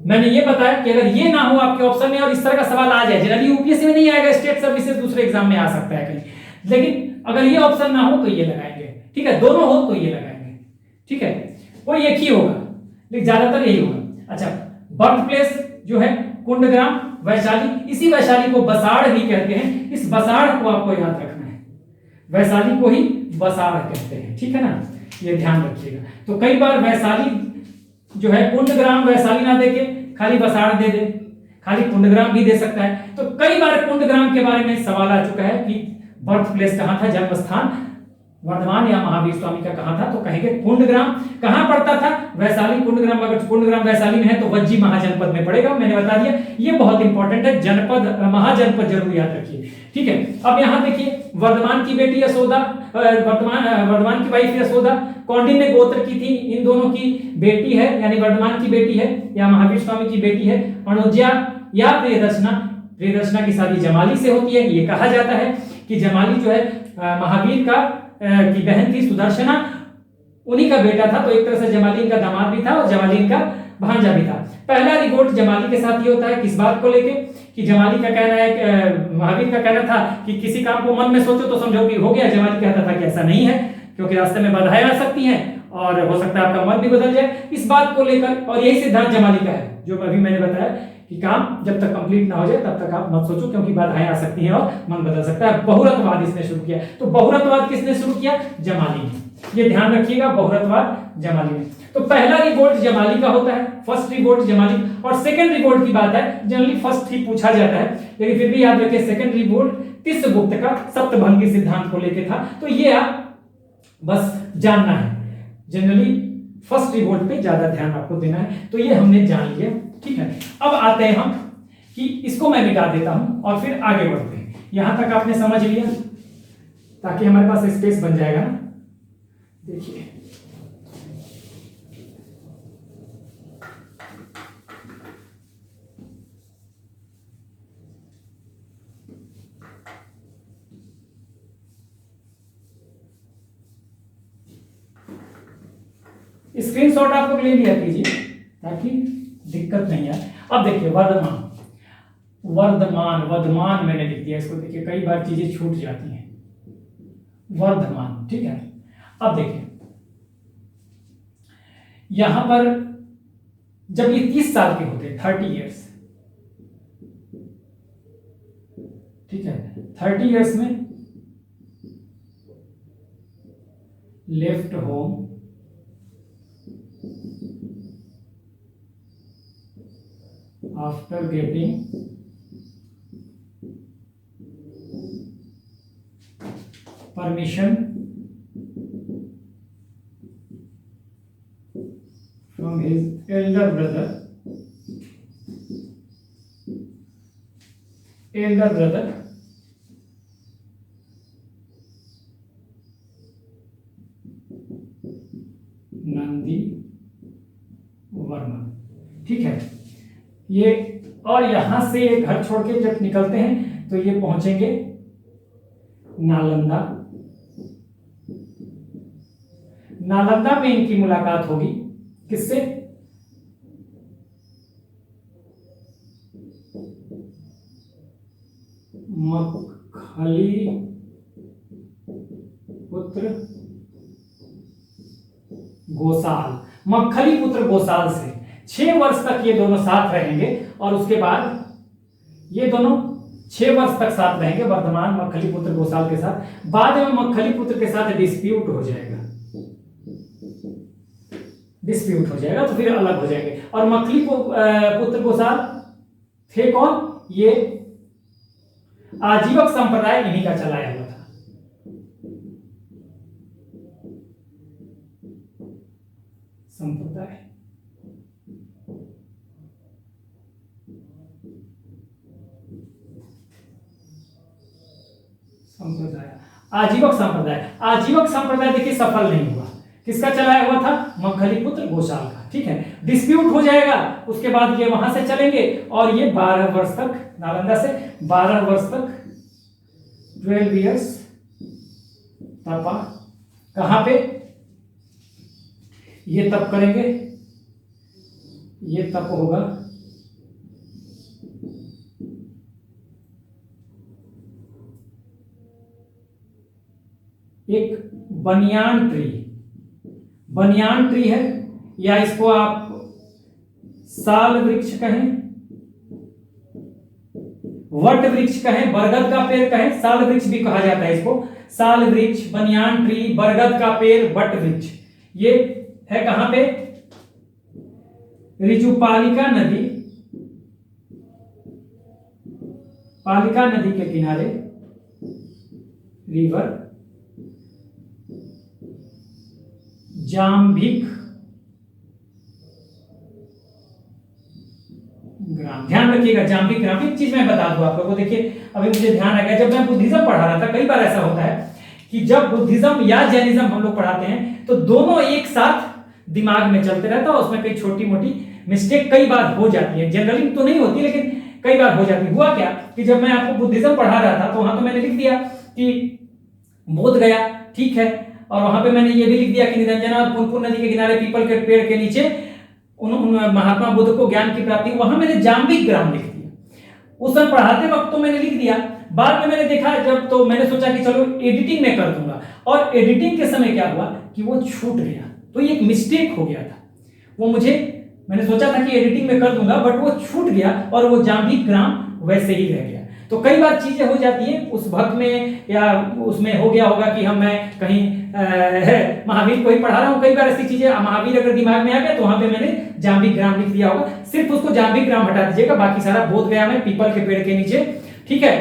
मैंने ये बताया कि अगर ये ना हो आपके ऑप्शन में और इस तरह का सवाल आ जाए, जनरली यूपीएससी में नहीं आएगा, स्टेट सर्विसेज दूसरे एग्जाम में आ सकता है कहीं, लेकिन अगर ये ऑप्शन ना हो तो ये लगाएंगे, ठीक है, दोनों हो तो ये लगाएंगे, ठीक है, कोई एक ही होगा लेकिन ज्यादातर यही होगा। अच्छा, बर्थ प्लेस जो है कुंडग्राम वैशाली, इसी वैशाली को बसाड़ भी कहते हैं, इस बसाड़ को आपको याद रखना है, वैशाली को ही बसाड़ कहते हैं, ठीक है ना, ये ध्यान रखिएगा। तो कई बार वैशाली जो है कुंडग्राम वैशाली ना देके खाली बसाड़ दे दे, खाली कुंडग्राम भी दे सकता है। तो कई बार कुंडग्राम के बारे में सवाल आ चुका है कि बर्थ प्लेस कहां था, जन्म स्थान वर्धमान या महावीर स्वामी का कहां था, तो कहेंगे कुंडग्राम। कहां पड़ता था, वैशाली। कुंडग्राम, अगर कुंडग्राम वैशाली में है तो वज्जी महाजनपद में पड़ेगा, मैंने बता दिया, ये बहुत इंपॉर्टेंट है, जनपद महाजनपद जरूर याद रखिए, ठीक है। अब यहां देखिए वर्धमान की बेटी यशोदा, वर्धमान की वाइफ यशोदा कौंडिन्य गोत्र की थी, इन दोनों की बेटी है, यानी वर्धमान की बेटी है या महावीर स्वामी की बेटी है अनुज्या या प्रियदर्शना, प्रियदर्शना की शादी जमाली से होती है। ये कहा जाता है कि जमाली जो है महावीर का की बहन थी सुदर्शना, उन्हीं का बेटा था, तो एक तरह से जमाली इनका दामाद भी था और जमाली इनका भांजा भी था। पहला रिवोल्ट जमाली के साथ ये होता है, किस बात को लेके कि जमाली का कहना है, महावीर का कहना था कि किसी काम को मन में सोचो तो समझो कि हो गया। जमाली कहता था कि ऐसा नहीं है, क्योंकि रास्ते में बाधाएं आ सकती हैं और हो सकता है आपका मन भी बदल जाए। इस बात को लेकर, और यही सिद्धांत जमाली का है जो अभी मैंने बताया कि काम जब तक कंप्लीट ना हो जाए तब तक आप मत सोचो, क्योंकि बाधाएं आ सकती हैं और मन बदल सकता है। बहुरतवाद इसने शुरू किया। तो बहुरतवाद किसने शुरू किया? जमाली ने। ये ध्यान रखिएगा, बहुरतवाद जमाली ने। तो पहला रिवोल्ट जमाली का होता है, फर्स्ट रिवोल्ट जमाली। और सेकंड रिवोल्ट की बात है, जनरली फर्स्ट ही पूछा जाता है, लेकिन फिर भी याद रखिए सेकंड रिवोल्ट तिस्सगुप्त का सप्तभंगी सिद्धांत को लेकर था। तो ये आप बस जानना है, जनरली फर्स्ट रिवोल्ट पे ज्यादा ध्यान आपको देना है। तो ये हमने जान लिया, ठीक है। अब आते हैं हम कि इसको मैं मिटा देता हूं और फिर आगे बढ़ते हैं। यहां तक आपने समझ लिया, ताकि हमारे पास स्पेस बन जाएगा ना। देखिए स्क्रीनशॉट आपको ले लिया कीजिए ताकि दिक्कत नहीं है। अब देखिए वर्धमान, वर्धमान वर्धमान मैंने लिख दिया इसको। देखिए कई बार चीजें छूट जाती हैं। वर्धमान, ठीक है। अब देखिए यहां पर जब ये 30 साल के होते हैं, 30 इयर्स, ठीक है, 30 इयर्स में left home after getting permission from his elder brother Nandi Varman, ठीक है। ये और यहां से घर छोड़ के जब निकलते हैं तो ये पहुंचेंगे नालंदा। नालंदा में इनकी मुलाकात होगी किससे? मक्खली पुत्र गोसाल, मक्खली पुत्र गोसाल से 6 वर्ष तक ये दोनों साथ रहेंगे और उसके बाद ये दोनों 6 वर्ष तक साथ रहेंगे वर्धमान मक्खली पुत्र गोसाल के साथ। बाद में मक्खली पुत्र के साथ डिस्प्यूट हो जाएगा, डिस्प्यूट हो जाएगा तो फिर अलग हो जाएंगे। और मक्खली पुत्र गोसाल थे कौन? ये आजीवक संप्रदाय इन्हीं का चलाया हुआ था। संप्रदाय आजीवक संप्रदाय, आजीवक संप्रदाय देखिए सफल नहीं हुआ। किसका चलाया हुआ था? मक्खली पुत्र गोसाल का, ठीक है। डिस्प्यूट हो जाएगा, उसके बाद ये वहां से चलेंगे और ये 12 वर्ष तक, नालंदा से 12 वर्ष तक 12 इयर्स तपा। कहां पे? ये तप करेंगे, ये तप होगा एक बनियान ट्री, बनियान ट्री है, या इसको आप साल वृक्ष कहें, वट वृक्ष कहें, बरगद का पेड़ कहें, साल वृक्ष भी कहा जाता है इसको। साल वृक्ष, बनियान ट्री, बरगद का पेड़, वट वृक्ष। ये है कहां पे? ऋजुपालिका नदी, पालिका नदी के किनारे, रिवर जाम्भिक ग्राम। ध्यान रखिएगा जाम्भिक ग्राम। एक चीज मैं बता दूं आप लोगों को, देखिए अभी मुझे ध्यान आ गया, जब मैं बुद्धिज्म पढ़ा रहा था, कई बार ऐसा होता है कि जब बुद्धिज्म या जैनिज्म हम लोग पढ़ाते हैं तो दोनों एक साथ दिमाग में चलते रहता है, उसमें कई छोटी मोटी मिस्टेक कई बार हो जाती है। जनरली तो नहीं होती, लेकिन कई बार हो जाती। हुआ क्या कि जब मैं आपको बुद्धिज्म पढ़ा रहा था तो वहां तो मैंने लिख दिया कि बोध गया, ठीक है, और वहां पे मैंने ये भी लिख दिया कि निरंजना और पुनपुन नदी के किनारे पीपल के पेड़ के नीचे उन महात्मा बुद्ध को ज्ञान की प्राप्ति, वहां मैंने जाम्बिक ग्राम लिख दिया। उस समय पढ़ाते वक्त तो मैंने लिख दिया, बाद में मैंने देखा जब, तो मैंने सोचा कि चलो एडिटिंग में कर दूंगा, और एडिटिंग के समय क्या हुआ कि वो छूट गया। तो ये एक मिस्टेक हो गया था, वो मैंने सोचा था कि एडिटिंग में कर दूंगा, बट वो छूट गया और वो जाम्बिक ग्राम वैसे ही रह गया। तो कई बार चीजें हो जाती हैं उस भक्त में, या उसमें हो गया होगा कि मैं कहीं महावीर को ही पढ़ा रहा हूं, कई बार ऐसी चीजें महावीर अगर दिमाग में आ गया तो वहां पे मैंने जाम्बिक ग्राम लिख दिया होगा। सिर्फ उसको जाम्बिक ग्राम हटा दीजिएगा, बाकी सारा बोध गया में पीपल के पेड़ के नीचे, ठीक है,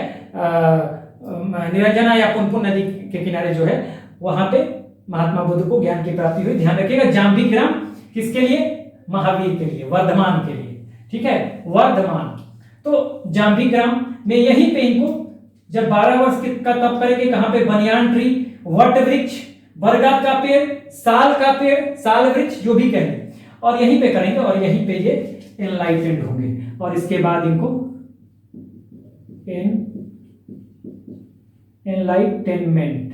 निरंजना या पुनपुन नदी के किनारे जो है वहां पे महात्मा बुद्ध को ज्ञान की प्राप्ति हुई। ध्यान रखिएगा, जाम्बिक ग्राम किसके लिए? महावीर के लिए, वर्धमान के लिए, ठीक है, वर्धमान। तो जाम्बिक ग्राम में यहीं पे इनको जब 12 वर्ष का तप करेंगे, कहां पे? बनियान ट्री, वट वृक्ष, बरगद का पेड़, साल का पेड़, साल वृक्ष जो भी कहेंगे, और यहीं पे करेंगे और यहीं पे ये एनलाइटेंड होंगे, और इसके बाद इनको एनलाइटेनमेंट,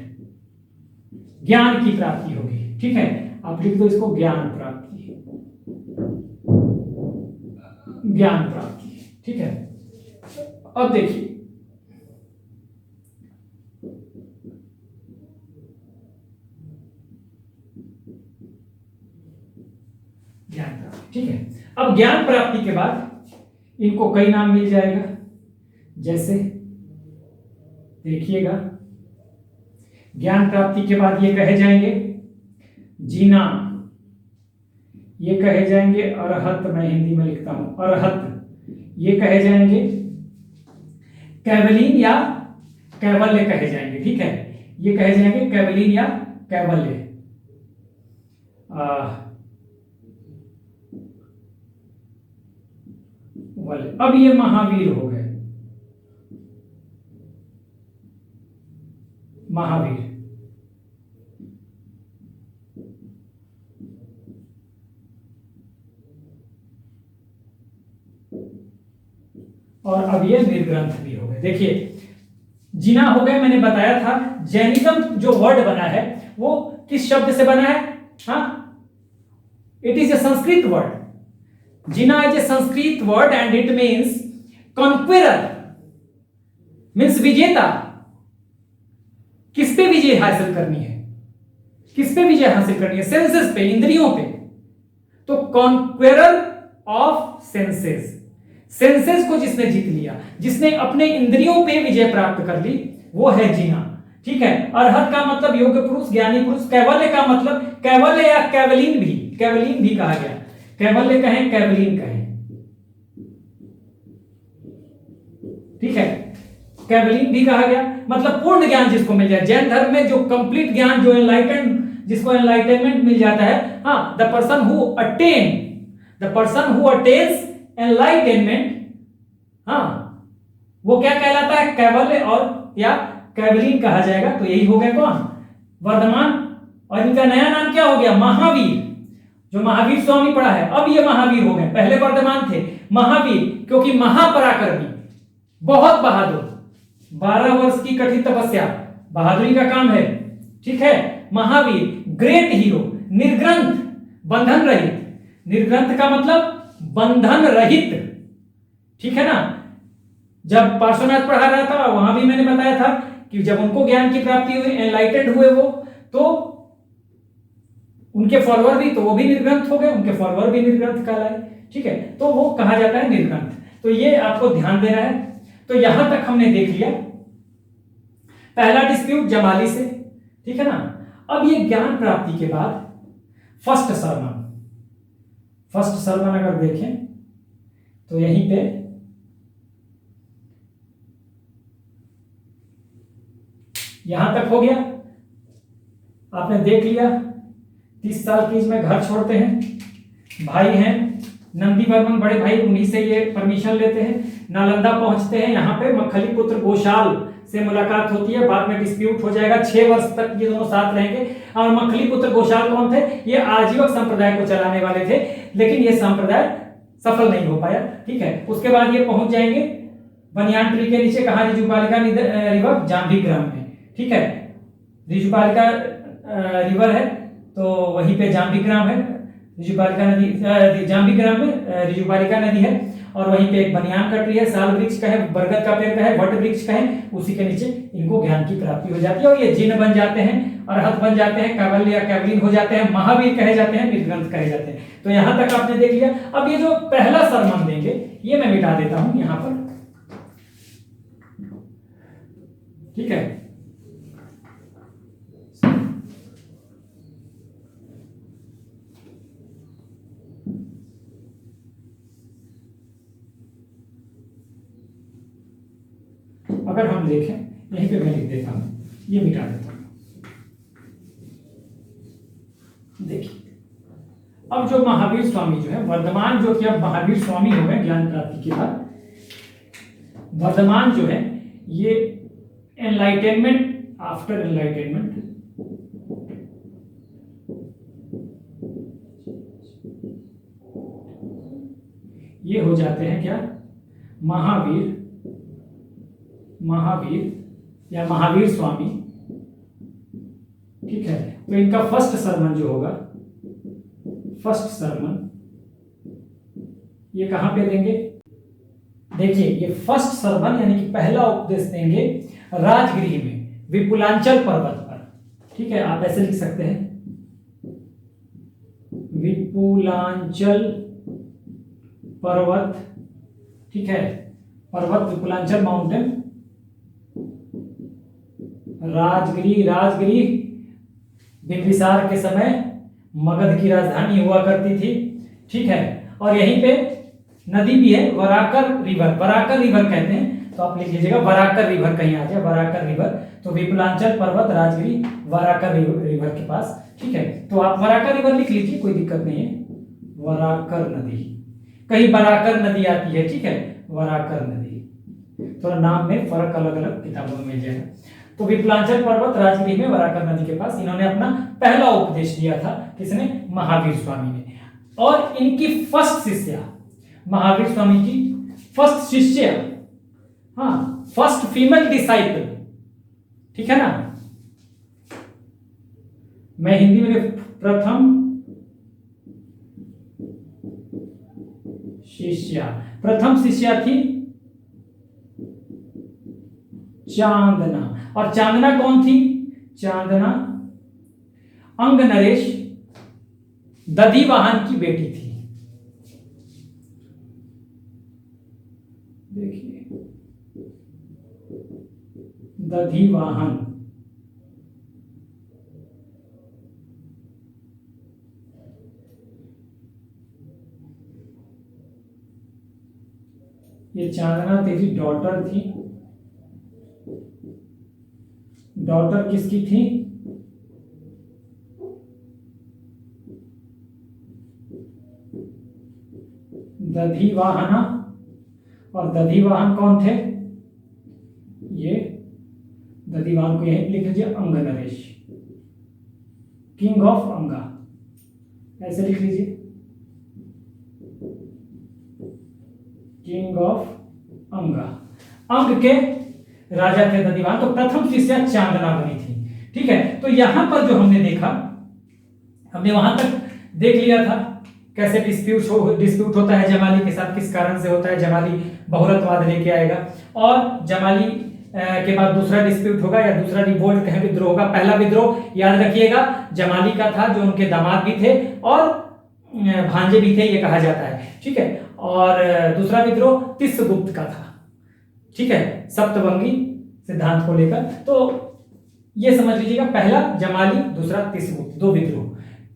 ज्ञान की प्राप्ति होगी, ठीक है। आप लिख दो इसको, ज्ञान प्राप्ति, ज्ञान प्राप्ति, ठीक है। अब देखिए ज्ञान प्राप्ति, ठीक है। अब ज्ञान प्राप्ति के बाद इनको कई नाम मिल जाएगा, जैसे देखिएगा, ज्ञान प्राप्ति के बाद ये कहे जाएंगे जीना, ये कहे जाएंगे अरहत, मैं हिंदी में लिखता हूं अरहत, ये कहे जाएंगे कैवलीन या कैवल्य कहे जाएंगे, ठीक है, ये कहे जाएंगे कैवलीन या कैवल्य। अब ये महावीर हो गए, महावीर। और अब ये निर्ग्रंथ भी हो गए। देखिए जिना हो गए, मैंने बताया था जैनिज्म जो वर्ड बना है वो किस शब्द से बना है? हाँ, it is a Sanskrit word. Jina is a Sanskrit word and it means conqueror, means विजेता। किस पे विजय हासिल करनी है? किस पे विजय हासिल करनी है? सेंसेस पे, इंद्रियों पे। तो कॉन्क्वेरर ऑफ सेंसेस, सेंसेस को जिसने जीत लिया, जिसने अपने इंद्रियों पे विजय प्राप्त कर ली, वो है जीना, ठीक है। अरहत का मतलब योग्य पुरुष, ज्ञानी पुरुष। कैवल्य का मतलब, कैवल्य या कैवलीन भी, कैवलीन भी कहा गया, कैवल्य कहें कैवलीन कहें, ठीक है, कैवलीन भी कहा गया, मतलब पूर्ण ज्ञान जिसको मिल जाए। जैन धर्म में जो कंप्लीट ज्ञान, जो एनलाइटन, जिसको एनलाइटनमेंट मिल जाता है, हाँ, the person who attains enlightenment, हाँ, वो क्या कहलाता है? कैवल्य और या कैवलीन कहा जाएगा। तो यही हो गया कौन? वर्धमान। और इनका नया नाम क्या हो गया? महावीर। जो महावीर स्वामी पढ़ा है, अब ये महावीर हो गए, पहले वर्धमान थे, महावीर, क्योंकि महापराक्रमी, बहुत बहादुर, 12 वर्ष की कठिन तपस्या, बहादुरी का काम है, ठीक है। महावीर, ग्रेट हीरो, निर्ग्रंथ, बंधन रहित। निर्ग्रंथ का मतलब बंधन रहित, ठीक है ना। जब पार्श्वनाथ पढ़ा रहा था वहां भी मैंने बताया था कि जब उनको ज्ञान की प्राप्ति हुई, एनलाइटेड हुए वो, तो उनके फॉलोअर भी, तो वो भी निर्ग्रंथ हो गए, उनके फॉलोअर भी निर्ग्रंथ कहलाए, ठीक है। तो वो कहा जाता है निर्ग्रंथ। तो ये आपको ध्यान देना है। तो यहां तक हमने देख लिया पहला डिस्प्यूट जमाली से, ठीक है ना। अब ये ज्ञान प्राप्ति के बाद फर्स्ट सरमन, फर्स्ट सरमन अगर देखें तो यहीं पे यहां तक हो गया, आपने देख लिया। 30 साल की एज में घर छोड़ते हैं, भाई हैं नंदी वर्मन, बड़े भाई, उन्हीं से ये परमिशन लेते हैं, नालंदा पहुंचते हैं। यहाँ पे मखली पुत्र गोशाल से मुलाकात होती है, बाद में डिस्प्यूट हो जाएगा, 6 वर्ष तक ये दोनों साथ रहेंगे। और मखली पुत्र गोशाल कौन थे? ये आजीवक संप्रदाय को चलाने वाले थे, लेकिन ये संप्रदाय सफल नहीं हो पाया, ठीक है। उसके बाद ये पहुंच जाएंगे बनियान ट्री के नीचे कहा रिजुपालिका रिवर, जाम्भी ग्राम में। ठीक है, रिजुपालिका रिवर है तो वहीं पे जाम्भी ग्राम है, रिजुपालिका नदी जाम्भी ग्राम में रिजुपालिका नदी है, और वहीं पे एक बनियान का ट्री है, साल वृक्ष का है, बरगद का पेड़ का है, वट वृक्ष का है, उसी के नीचे इनको ज्ञान की प्राप्ति हो जाती है और ये जिन बन जाते हैं, अरहत बन जाते हैं, कैवल्य या कैवलिन हो जाते हैं, महावीर कहे जाते हैं, निर्ग्रंथ कहे जाते हैं। तो यहां तक आपने देख लिया। अब ये जो पहला सरमन देंगे ये मैं मिटा देता हूं यहां पर। ठीक है, अगर हम देखें यहीं पे मैं लिख देता हूं, ये मिटा देता हूं। देखिए, अब जो महावीर स्वामी जो है वर्धमान, जो कि अब महावीर स्वामी हो गए ज्ञान प्राप्ति के बाद, वर्धमान जो है ये एनलाइटेनमेंट, आफ्टर एनलाइटेनमेंट ये हो जाते हैं क्या, महावीर, महावीर या महावीर स्वामी। ठीक है, तो इनका फर्स्ट सरमन जो होगा, फर्स्ट सरमन ये कहां पे देंगे, देखिए ये फर्स्ट सरमन यानी कि पहला उपदेश देंगे राजगृह में, विपुलांचल पर्वत पर। ठीक है, आप ऐसे लिख सकते हैं, विपुलांचल पर्वत। ठीक है, पर्वत विपुलांचल माउंटेन, राजगृह, राजगृह बिंबिसार के समय मगध की राजधानी हुआ करती थी। ठीक है, और यहीं पे नदी भी है, वराकर रिवर, वराकर रिवर कहते हैं, तो आप लिख लीजिएगा वराकर रिवर, कहीं आ जाए वराकर रिवर। तो विपुलांचल पर्वत, राजगृह, वराकर रिवर के पास। ठीक है, तो आप वराकर रिवर लिख लीजिए, कोई दिक्कत नहीं है। वराकर नदी, कहीं बराकर नदी आती है। ठीक है, वराकर नदी, थोड़ा नाम में फर्क अलग अलग किताबों में मिल जाएगा। तो विपुलांचल पर्वत, राजगृह में, वराकर नदी के पास इन्होंने अपना पहला उपदेश दिया था। किसने, महावीर स्वामी ने। और इनकी फर्स्ट शिष्या, महावीर स्वामी की फर्स्ट शिष्या, हाँ फर्स्ट फीमेल डिसाइपल। ठीक है ना, मैं हिंदी में प्रथम शिष्या, प्रथम शिष्या थी चांदना। और चांदना कौन थी, चांदना अंग नरेश दधिवाहन की बेटी थी। देखिए, दधिवाहन, ये चांदना तेजी डॉटर थी। डॉटर किसकी थी, दधिवाहना। और दधिवाहन कौन थे, ये दधिवाहन को यहीं लिख लीजिए, अंग नरेश, किंग ऑफ अंगा, ऐसे लिख लीजिए, किंग ऑफ अंगा, अंग के राजा थे दधिवाहन। तो प्रथम शिष्या चांदना बनी थी। ठीक है, तो यहां पर जो हमने देखा, हमने वहां तक देख लिया था कैसे डिस्प्यूट होता है जमाली के साथ, किस कारण से होता है, जमाली बहुरतवाद लेके आएगा, और जमाली के बाद दूसरा डिस्प्यूट होगा या दूसरा रिवोल्ट कहें, विद्रोह होगा। पहला विद्रोह याद रखिएगा जमाली का था, जो उनके दामाद भी थे और भांजे भी थे, ये कहा जाता है। ठीक है, और दूसरा विद्रोह तिस्सगुप्त का था। ठीक है, सप्तवंगी सिद्धांत को लेकर। तो ये समझ लीजिएगा, पहला जमाली, दूसरा तिस्सगुप्त, दो विद्रोह,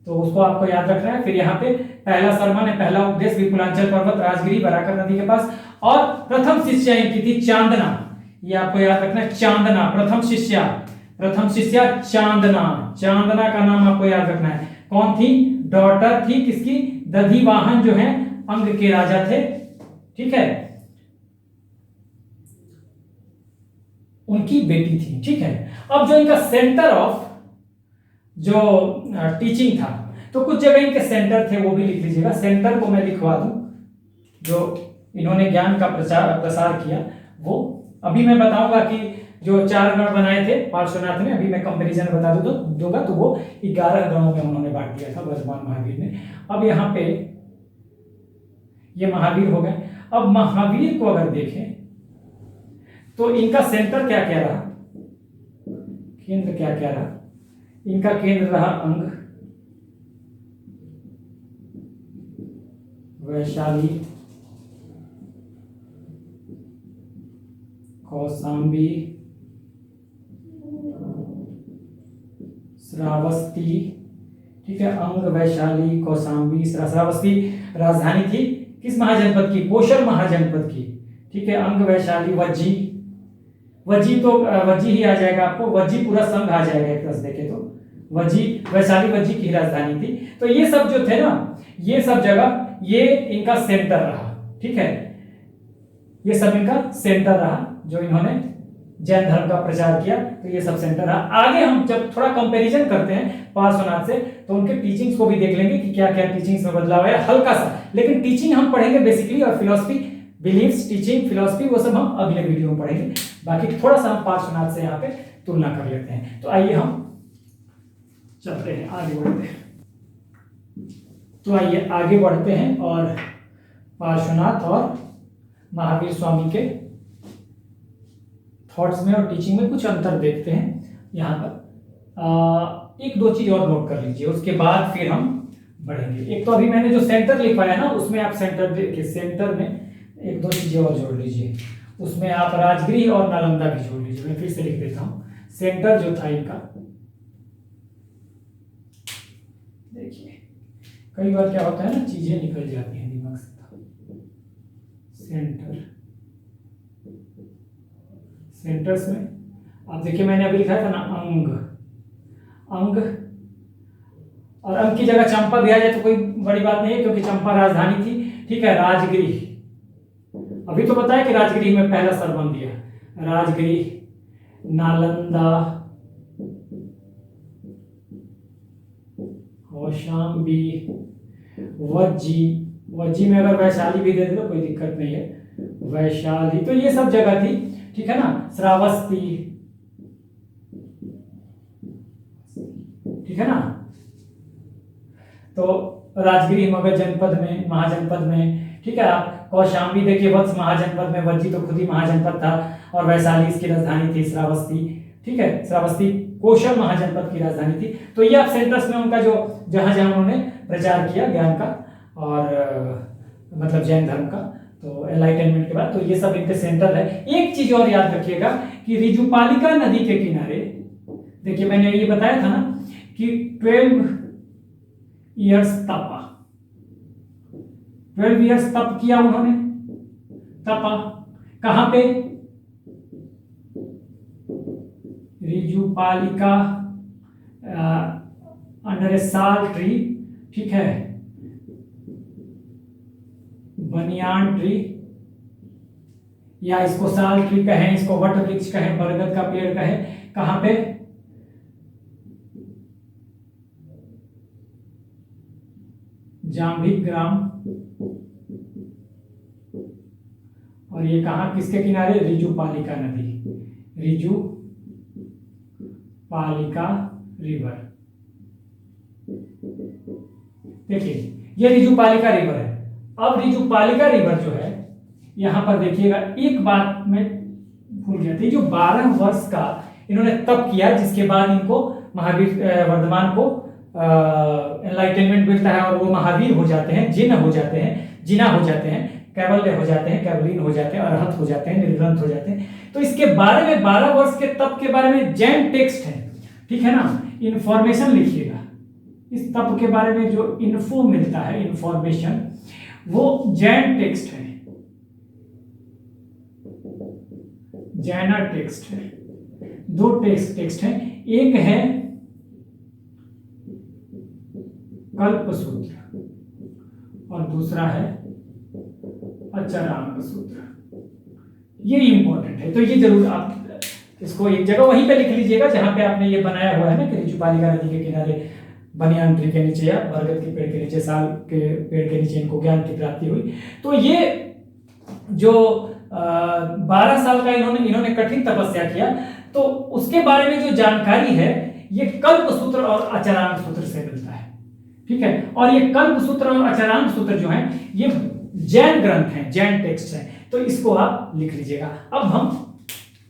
तो उसको आपको याद रखना है। फिर यहाँ पे पहला सरमन है, पहला उपदेश विपुलांचल पर्वत, राजगिरी, बराकर नदी के पास। और प्रथम शिष्या इनकी थी चांदना, ये आपको याद रखना है, चांदना प्रथम शिष्या, प्रथम शिष्या चांदना। चांदना का नाम आपको याद रखना है, कौन थी, डॉटर थी किसकी, दधिवाहन जो है अंग के राजा थे। ठीक है, उनकी बेटी थी। ठीक है, अब जो इनका सेंटर ऑफ जो टीचिंग था, तो कुछ जगह इनके सेंटर थे, वो भी लिख लीजिएगा। सेंटर को मैं लिखवा दूं, जो इन्होंने ज्ञान का प्रसार किया, वो अभी मैं बताऊंगा कि जो 4 गण बनाए थे पार्श्वनाथ ने, अभी मैं कंपैरिजन बता दूंगा, तो वो 11 गणों में उन्होंने बांट दिया था वर्धमान महावीर ने। अब यहाँ पे ये महावीर हो गए। अब महावीर को अगर देखें तो इनका सेंटर क्या क्या रहा, केंद्र क्या क्या रहा? इनका केंद्र रहा अंग, वैशाली, कौशाम्बी, श्रावस्ती। ठीक है, अंग, वैशाली, कौशाम्बी, श्रावस्ती राजधानी थी किस महाजनपद की? कोशल महाजनपद की। ठीक है, अंग, वैशाली, वज्जी, वज्जी तो वज्जी ही आ जाएगा आपको, वज्जी पूरा संघ आ जाएगा एक तरह से देखे तो। वज्जी, वैशाली वज्जी की राजधानी थी। तो ये सब जो थे ना, ये सब जगह ये इनका सेंटर रहा। ठीक है, ये सब इनका सेंटर रहा जो इन्होंने जैन धर्म का प्रचार किया, तो ये सब सेंटर रहा। आगे हम जब थोड़ा कंपैरिजन करते हैं पार्श्वनाथ से, तो उनके टीचिंग्स को भी देख लेंगे कि क्या क्या टीचिंग्स में बदलाव है, हल्का सा, लेकिन टीचिंग हम पढ़ेंगे बेसिकली, और फिलॉसफी, बिलीफ्स, टीचिंग, फिलॉसफी, वो सब हम अगले वीडियो में पढ़ेंगे। बाकी थोड़ा सा हम पार्श्वनाथ से यहाँ पे तुलना कर लेते हैं। तो आइए हम चलते हैं, आगे बढ़ते हैं। तो आइए आगे बढ़ते हैं और पार्श्वनाथ और महावीर स्वामी के थॉट्स में और टीचिंग में कुछ अंतर देखते हैं। यहाँ पर एक दो चीज और नोट कर लीजिए, उसके बाद फिर हम बढ़ेंगे। एक तो अभी मैंने जो सेंटर लिखवाया ना, उसमें आप सेंटर देखिए, सेंटर में एक दो चीजें और जोड़ लीजिए, उसमें आप राजगृह और नालंदा भी जोड़ लीजिए। मैं फिर से लिख देता हूँ, सेंटर जो था इनका, देखिए कई बार क्या होता है ना, चीजें निकल जाती हैं दिमाग से। सेंटर, सेंटर्स में आप देखिए मैंने अभी लिखा था ना अंग, अंग, और अंग की जगह चंपा भी आ जाए तो कोई बड़ी बात नहीं है, क्योंकि चंपा राजधानी थी। ठीक है, राजगृह, अभी तो बताया कि राजगृह में पहला सरबंध दिया, राजगृह, नालंदा, कौशाम्बी, वज्जी, वज्जी में अगर वैशाली भी दे दे तो कोई दिक्कत नहीं है, वैशाली, तो ये सब जगह थी। ठीक है ना, श्रावस्ती, ठीक है ना, तो राजगृह मगध जनपद में, महाजनपद में। ठीक है, आप कौशाम्बी देखिए वत्स महाजनपद में, वज्जी तो खुद ही महाजनपद था, और वैशाली इसकी राजधानी थी, श्रावस्ती। ठीक है, श्रावस्ती कोशल महाजनपद की राजधानी थी। तो ये आप सेंटर्स में उनका जो जहां जहां उन्होंने प्रचार किया ज्ञान का और मतलब जैन धर्म का, तो एनलाइटनमेंट के बाद, तो ये सब इनके सेंटर है। एक चीज और याद रखिएगा कि रिजुपालिका नदी के किनारे, देखिए मैंने ये बताया था ना कि 12 ईयर्स तपा, 12 ईयर्स तप किया उन्होंने, तपा कहां पे? रिजुपालिका अंडर ए साल ट्री। ठीक है, बनियान ट्री, या इसको साल ट्री कहें, इसको वट वृक्ष कहें, बरगद का पेड़ कहें, कहां पे? जाम्बिक ग्राम। और ये कहां, किसके किनारे? रिजुपालिका नदी, रिजुपालिका रिवर। देखिए ये रिजुपालिका रिवर है। अब रिजुपालिका रिवर जो है, यहां पर देखिएगा एक बात मैं भूल गया थी, जो 12 वर्ष का इन्होंने तप किया, जिसके बाद इनको महावीर वर्धमान को एनलाइटनमेंट मिलता है और वो महावीर हो जाते हैं, जिना हो जाते हैं, कैवल्य हो जाते हैं, कैवलीन हो जाते हैं, अरहत हो जाते हैं, निर्ग्रंथ हो जाते हैं। तो इसके बारे में 12 वर्ष के तप के बारे में जैन टेक्स्ट है। ठीक है ना, इंफॉर्मेशन लिखिएगा, इस तप के बारे में जो इन्फो मिलता है, इंफॉर्मेशन, वो जैन टेक्स्ट है, जैना टेक्स्ट है। दो टेक्स्ट हैं, एक है कल्पसूत्र और दूसरा है अचरांग सूत्र। ये इंपॉर्टेंट है, तो ये जरूर आप इसको एक जगह वहीं पे लिख लीजिएगा जहां पे आपने ये बनाया हुआ है ना कि रिजुपालिका नदी के किनारे बनियान ट्री के नीचे या बरगद के पेड़ के नीचे, साल के पेड़ के नीचे इनको ज्ञान की प्राप्ति हुई। तो ये जो 12 साल का इन्होंने कठिन तपस्या किया। तो उसके बारे में जो जानकारी है ये कल्प सूत्र और अचरांग सूत्र से मिलता है, ठीक है। और ये कल्प सूत्र और अचरांग सूत्र जो है ये जैन ग्रंथ हैं, जैन टेक्स्ट हैं, तो इसको आप लिख लीजिएगा। अब हम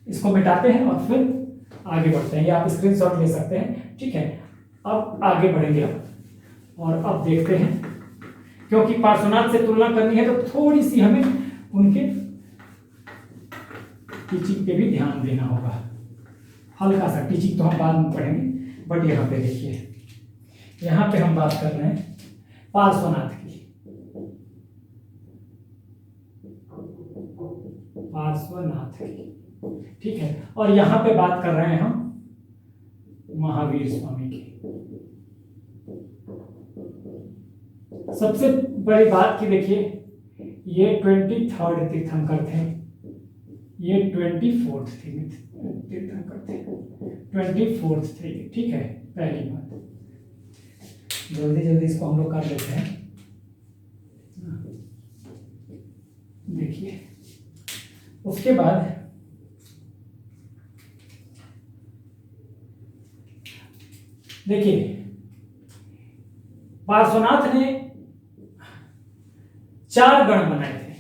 इसको मिटाते हैं और फिर आगे बढ़ते हैं, या आप स्क्रीनशॉट ले सकते हैं, ठीक है। अब आगे बढ़ेंगे हम और अब देखते हैं, क्योंकि पार्श्वनाथ से तुलना करनी है तो थोड़ी सी हमें उनके टीचिंग पे भी ध्यान देना होगा। हल्का सा टीचिंग तो हम बाद में पढ़ेंगे, बट यहाँ पे देखिए, यहाँ पे हम बात कर रहे हैं पार्श्वनाथ की। पार्श्वनाथ की, ठीक है। और यहाँ पे बात कर रहे हैं हम महावीर स्वामी की। सबसे बड़ी बात की देखिए, ये 23rd तीर्थंकर थे, ये 24th तीर्थंकर थे, 24th थे, ठीक है। पहली बात, जल्दी जल्दी इसको हम लोग कर लेते हैं। देखिए उसके बाद देखिए पार्श्वनाथ ने 4 गण बनाए थे।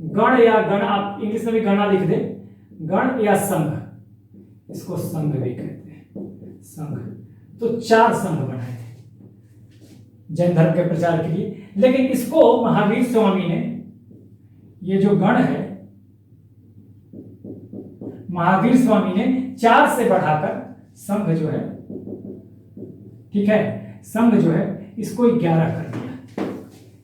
गण या गण, आप इंग्लिश में भी गणा लिख दे, गण या संघ, इसको संघ भी कहते हैं, संघ। तो 4 संघ बनाए थे जैन धर्म के प्रचार के लिए। लेकिन इसको महावीर स्वामी ने, ये जो गण है, महावीर स्वामी ने 4 से बढ़ाकर संघ जो है, ठीक है, संघ जो है इसको 11 कर दिया,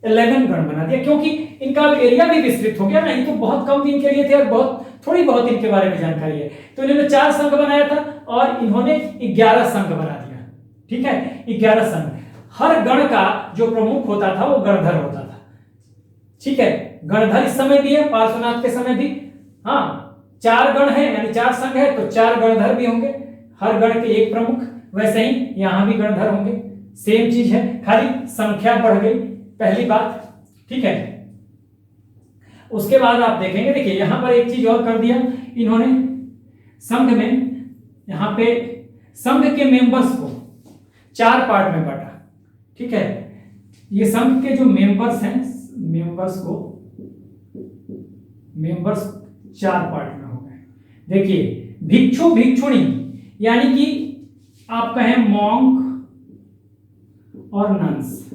11 गण बना दिया, क्योंकि इनका एरिया भी विस्तृत हो गया, नहीं तो बहुत कम दिन के लिए थे और थोड़ी बहुत इनके बारे में जानकारी है। तो इन्होंने 4 संघ बनाया था और इन्होंने 11 संघ बना दिया, ठीक है, 11 संघ। हर गण का जो प्रमुख होता था वो गणधर होता था, ठीक है। गणधर इस समय भी है, पार्श्वनाथ के समय भी, हाँ 4 गण है यानी 4 संघ है तो 4 गणधर भी होंगे, हर गण के एक प्रमुख। वैसे ही यहां भी गणधर होंगे, सेम चीज है, खाली संख्या बढ़ गई, पहली बात, ठीक है। उसके बाद आप देखेंगे, देखिए यहां पर एक चीज और कर दिया इन्होंने, संघ में, यहां पे संघ के मेंबर्स को 4 पार्ट में बांटा, ठीक है। ये संघ के जो मेंबर्स हैं, मेंबर्स 4 पार्ट में हो गए। देखिए भिक्षु भिक्षुणी, यानी कि आप कहें मॉन्क और नन्स,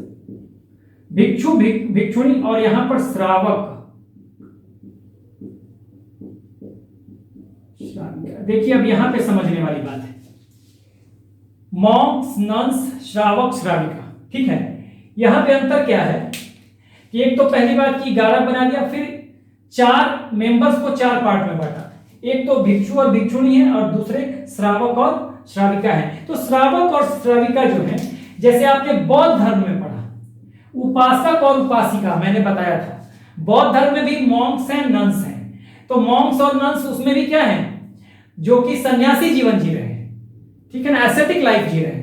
भिक्षु भिक्षुणी, और यहां पर श्रावक। देखिए अब यहां पे समझने वाली बात है, मॉन्क्स, नन्स, श्रावक, श्राविका, ठीक है। यहां पे अंतर क्या है कि एक तो पहली बात की 11 बना दिया, फिर 4 मेंबर्स को 4 पार्ट में बांटा, एक तो भिक्षु और भिक्षुणी है और दूसरे श्रावक और श्राविका है। तो श्रावक और श्राविका जो है, जैसे आपने बौद्ध धर्म में पढ़ा, उपासक और उपासिका मैंने बताया था, बौद्ध धर्म में भी मॉन्क्स हैं, नन्स हैं। तो मॉन्क्स और नन्स उसमें भी क्या है, जो कि सन्यासी जीवन जी रहे हैं, ठीक है ना, एस्थेटिक लाइफ जी रहे हैं।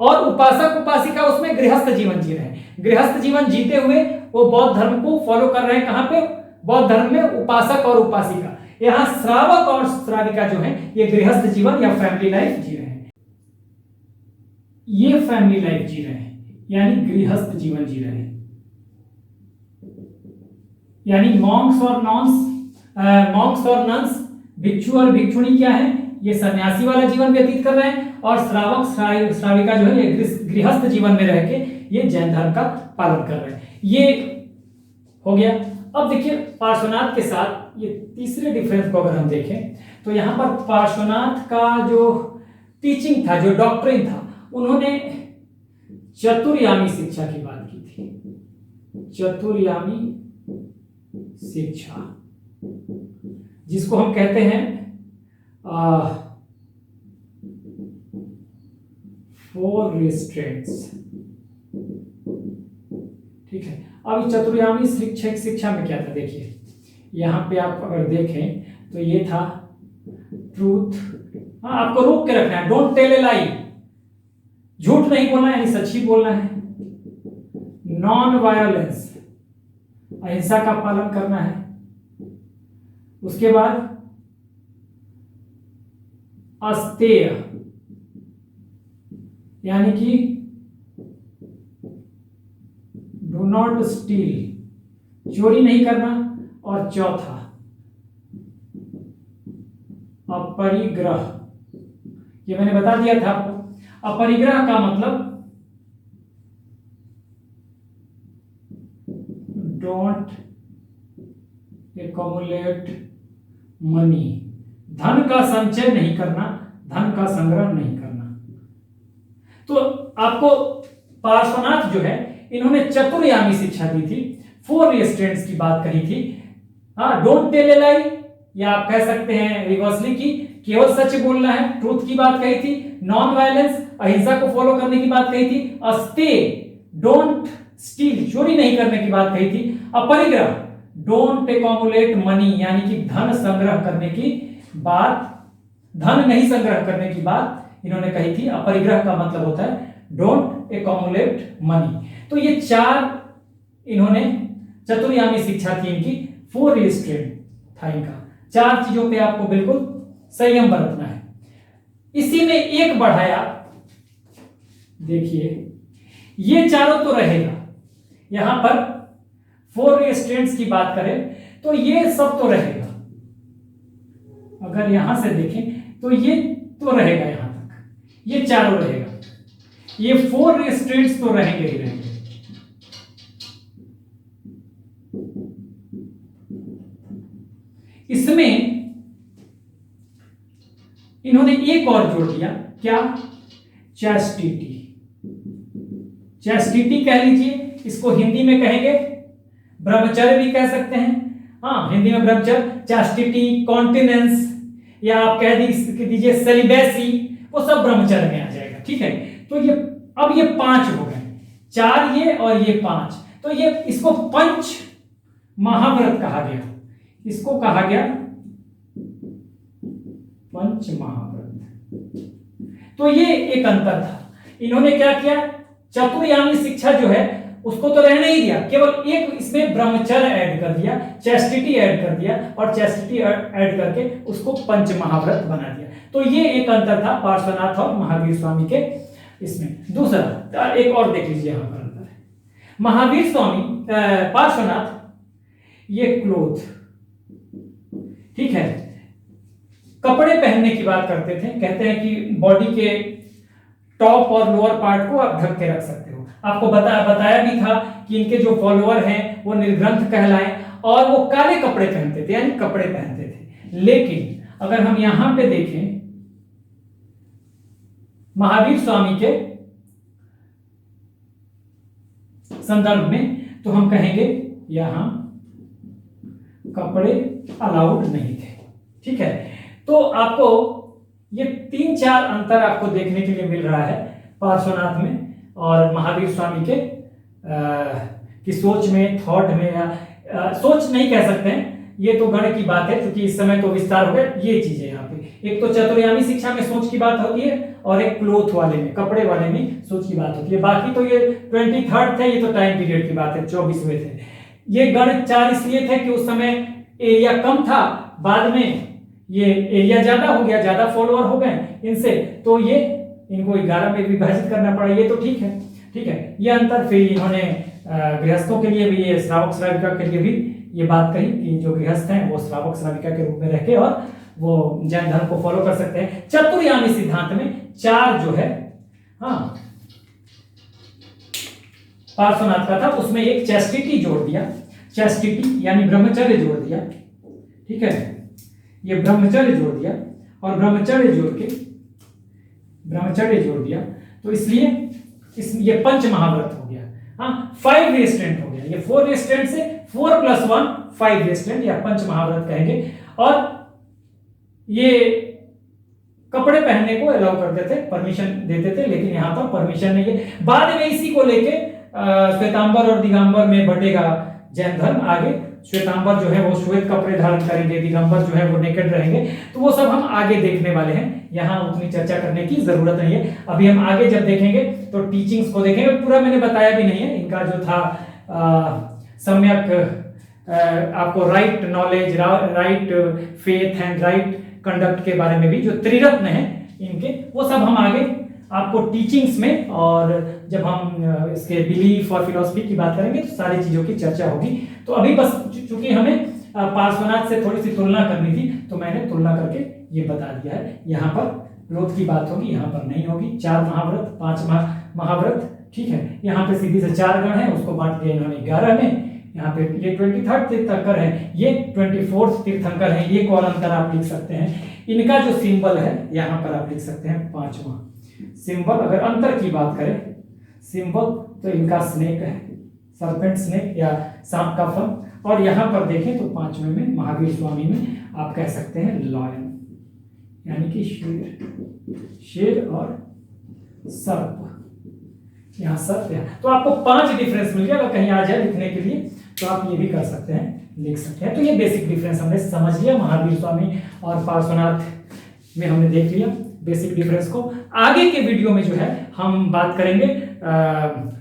और उपासक उपासिका उसमें गृहस्थ जीवन जी रहे हैं, गृहस्थ जीवन जीते हुए वो बौद्ध धर्म को फॉलो कर रहे हैं। कहां पे, बौद्ध धर्म में उपासक और उपासिका। यहां श्रावक और श्राविका जो है ये गृहस्थ जीवन या फैमिली लाइफ जी रहे हैं, ये फैमिली लाइफ जी रहे हैं, यानी गृहस्थ जीवन जी रहे हैं। यानी मॉन्क्स और नन्स, भिक्षु और भिक्षुणी क्या है, ये सन्यासी वाला जीवन व्यतीत कर रहे हैं, और श्रावक श्राविका जो है ये गृहस्थ जीवन में रह के ये जैन धर्म का पालन कर रहे हैं। ये हो गया। अब देखिए पार्श्वनाथ के साथ ये तीसरे डिफरेंस को अगर हम देखें तो यहां पर पार्श्वनाथ का जो टीचिंग था, जो डॉक्ट्रिन था, उन्होंने चतुर्यामी शिक्षा की बात की थी, चतुर्यामी शिक्षा, जिसको हम कहते हैं 4 restraints, ठीक है। अब चतुर्यामी शिक्षा में क्या था, देखिए यहां पे आप अगर देखें तो ये था ट्रूथ, हाँ आपको रोक के रखना है, डोंट टेल ए लाई, झूठ नहीं बोलना यानी सच ही बोलना है, नॉन वायलेंस, अहिंसा का पालन करना है, उसके बाद अस्तेय, यानी कि डू नॉट स्टील, चोरी नहीं करना। और चौथा अपरिग्रह, ये मैंने बता दिया था आपको। अपरिग्रह का मतलब डोंट एक्युमुलेट मनी, धन का संचय नहीं करना, धन का संग्रह नहीं करना। तो आपको पार्श्वनाथ जो है इन्होंने चतुर्यामी शिक्षा दी थी, 4 रिस्ट्रेंट्स की बात कही थी। हाँ, डोंट टेल ए लाई, या आप कह सकते हैं रिवर्सली की केवल सच बोलना है, ट्रूथ की बात कही थी। नॉन वायलेंस, अहिंसा को फॉलो करने की बात कही थी। अस्ते, डोंट स्टील, चोरी नहीं करने की बात कही थी। अपरिग्रह, डोंट एक्युमुलेट मनी, यानी कि धन संग्रह करने की बात, धन नहीं संग्रह करने की बात इन्होंने कही थी। अपरिग्रह का मतलब होता है डोंट एक्युमुलेट मनी। तो ये 4 इन्होंने चतुर्यामी शिक्षा थी इनकी, 4 रिस्ट्रेंट था इनका। 4 चीजों पे आपको बिल्कुल संयम बरतना है। इसी में एक बढ़ाया, देखिए ये चारों तो रहेगा, यहां पर 4 रिस्ट्रेंट्स की बात करें तो ये सब तो रहेगा। अगर यहां से देखें तो ये तो रहेगा, यहां तक ये चारों रहेगा, ये 4 रिस्ट्रेंट्स तो रहेंगे ही रहेंगे। इसमें इन्होंने एक और जोड़ दिया, क्या? चैस्टिटी। चैस्टिटी कह लीजिए, इसको हिंदी में कहेंगे ब्रह्मचर्य भी कह सकते हैं। हाँ, हिंदी में ब्रह्मचर्य, चैस्टिटी, कॉन्टिनेंस, या आप कह दीजिए सेलिबेसी, वो सब ब्रह्मचर्य में आ जाएगा। ठीक है, तो ये अब ये 5 हो गए, 4 ये और ये 5, तो ये इसको पंच महाव्रत कहा गया, इसको कहा गया पंच महाव्रत। तो ये एक अंतर था। इन्होंने क्या किया, चतुर्यामी शिक्षा जो है उसको तो रहने ही दिया, केवल एक इसमें ब्रह्मचर्य ऐड कर दिया, चैस्टिटी ऐड कर दिया, और चैस्टिटी ऐड करके उसको पंच महाव्रत बना दिया। तो ये एक अंतर था पार्श्वनाथ और महावीर स्वामी के इसमें। दूसरा एक और देख लीजिए, यहां पर अंतर है। महावीर स्वामी, पार्श्वनाथ, ये क्लोथ, ठीक है, कपड़े पहनने की बात करते थे। कहते हैं कि बॉडी के टॉप और लोअर पार्ट को आप ढक के रख सकते हो। आपको बताया भी था कि इनके जो फॉलोअर हैं वो निर्ग्रंथ कहलाए, और वो काले कपड़े पहनते थे, यानी कपड़े पहनते थे। लेकिन अगर हम यहां पे देखें महावीर स्वामी के संदर्भ में, तो हम कहेंगे यहां कपड़े अलाउड नहीं थे। ठीक है, तो आपको ये 3-4 अंतर आपको देखने के लिए मिल रहा है पार्श्वनाथ में और महावीर स्वामी के की सोच में, थॉट में, या सोच नहीं कह सकते हैं, ये तो गण की बात है क्योंकि इस समय तो विस्तार हो गया। ये चीजें यहाँ पे, एक तो चतुर्यामी शिक्षा में सोच की बात होती है, और एक क्लोथ वाले में, कपड़े वाले में सोच की बात होती है। बाकी तो ये 23rd थे, ये तो टाइम पीरियड की बात है, 24वें थे। ये गण 4 इसलिए थे कि उस समय एरिया कम था, बाद में ये एरिया ज्यादा हो गया, ज्यादा फॉलोअर हो गए इनसे, तो ये इनको 11 में विभाजित करना पड़ा। ये तो ठीक है, ठीक है, ये अंतर। फिर इन्होंने गृहस्थों के लिए भी, ये श्रावक श्राविका के लिए भी ये बात कही कि जो गृहस्थ हैं वो श्रावक श्राविका के रूप में रह के और वो जैन धर्म को फॉलो कर सकते हैं। चतुर्यामी सिद्धांत में 4 जो है, हाँ, पार्श्वनाथ का था, उसमें एक चैस्टिटी जोड़ दिया, चैस्टिटी यानी ब्रह्मचर्य जोड़ दिया। ठीक है, ये ब्रह्मचर्य जोड़ दिया, और ब्रह्मचर्य जोड़ दिया, तो इसलिए ये पंच महाव्रत हो गया। हाँ, 5 रेस्ट्रेंट हो गया, ये 4 रेस्ट्रेंट से 4 + 1 5 रेस्ट्रेंट, या पंच महाव्रत कहेंगे। और ये कपड़े पहनने को अलाउ करते थे, परमिशन देते थे, लेकिन यहां पर परमिशन नहीं है। बाद में इसी को लेके श्वेतांबर और दिगंबर में बटेगा जैन धर्म। आगे श्वेतांबर जो है वो श्वेत कपड़े धारण करेंगे, दिगंबर जो है वो नेकेड रहेंगे। तो वो सब हम आगे देखने वाले हैं, यहाँ उतनी चर्चा करने की जरूरत नहीं है। अभी हम आगे जब देखेंगे तो टीचिंग्स को देखेंगे। पूरा मैंने बताया भी नहीं है, इनका जो था सम्यक आपको right knowledge, right faith and right conduct के बारे में भी, जो त्रिरत्न है इनके, वो सब हम आगे आपको टीचिंग्स में, और जब हम इसके बिलीफ और फिलॉसफी की बात करेंगे तो सारी चीजों की चर्चा होगी। तो अभी बस चूंकि हमें पार्श्वनाथ से थोड़ी सी तुलना करनी थी, तो मैंने तुलना करके ये बता दिया है। यहाँ पर ग्रोथ की बात होगी, यहाँ पर नहीं होगी। 4 महाव्रत, 5 महाव्रत, ठीक है। यहाँ पे सीधी से 4 गण है, उसको बांट दिया इन्होंने 11 में। यहाँ पे ये 23rd तीर्थंकर है, ये 24th तीर्थंकर है। ये कौन अंतर आप लिख सकते हैं। इनका जो सिंबल है यहाँ पर आप लिख सकते हैं 5वां सिंबल। अगर अंतर की बात करें सिंबल, तो इनका स्नेक है, सर्पेंट स्नेक या सांप का फन। और यहाँ पर देखें तो 5वें में महावीर स्वामी में आप कह सकते हैं लॉयन, यानी कि शेर और सर्प। यहाँ सर्प है, तो आपको 5 डिफरेंस मिल गया। अगर कहीं आ जाए लिखने के लिए तो आप ये भी कर सकते हैं, लिख सकते हैं। तो ये बेसिक डिफरेंस हमने समझ लिया, महावीर स्वामी और पार्श्वनाथ में हमने देख लिया बेसिक डिफरेंस को। आगे के वीडियो में जो है हम बात करेंगे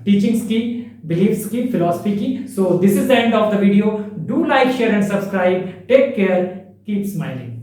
टीचिंग्स की, बिलीफ्स की, फिलॉसफी की। So this is the end of the video. Do like, share and subscribe. Take care, keep smiling.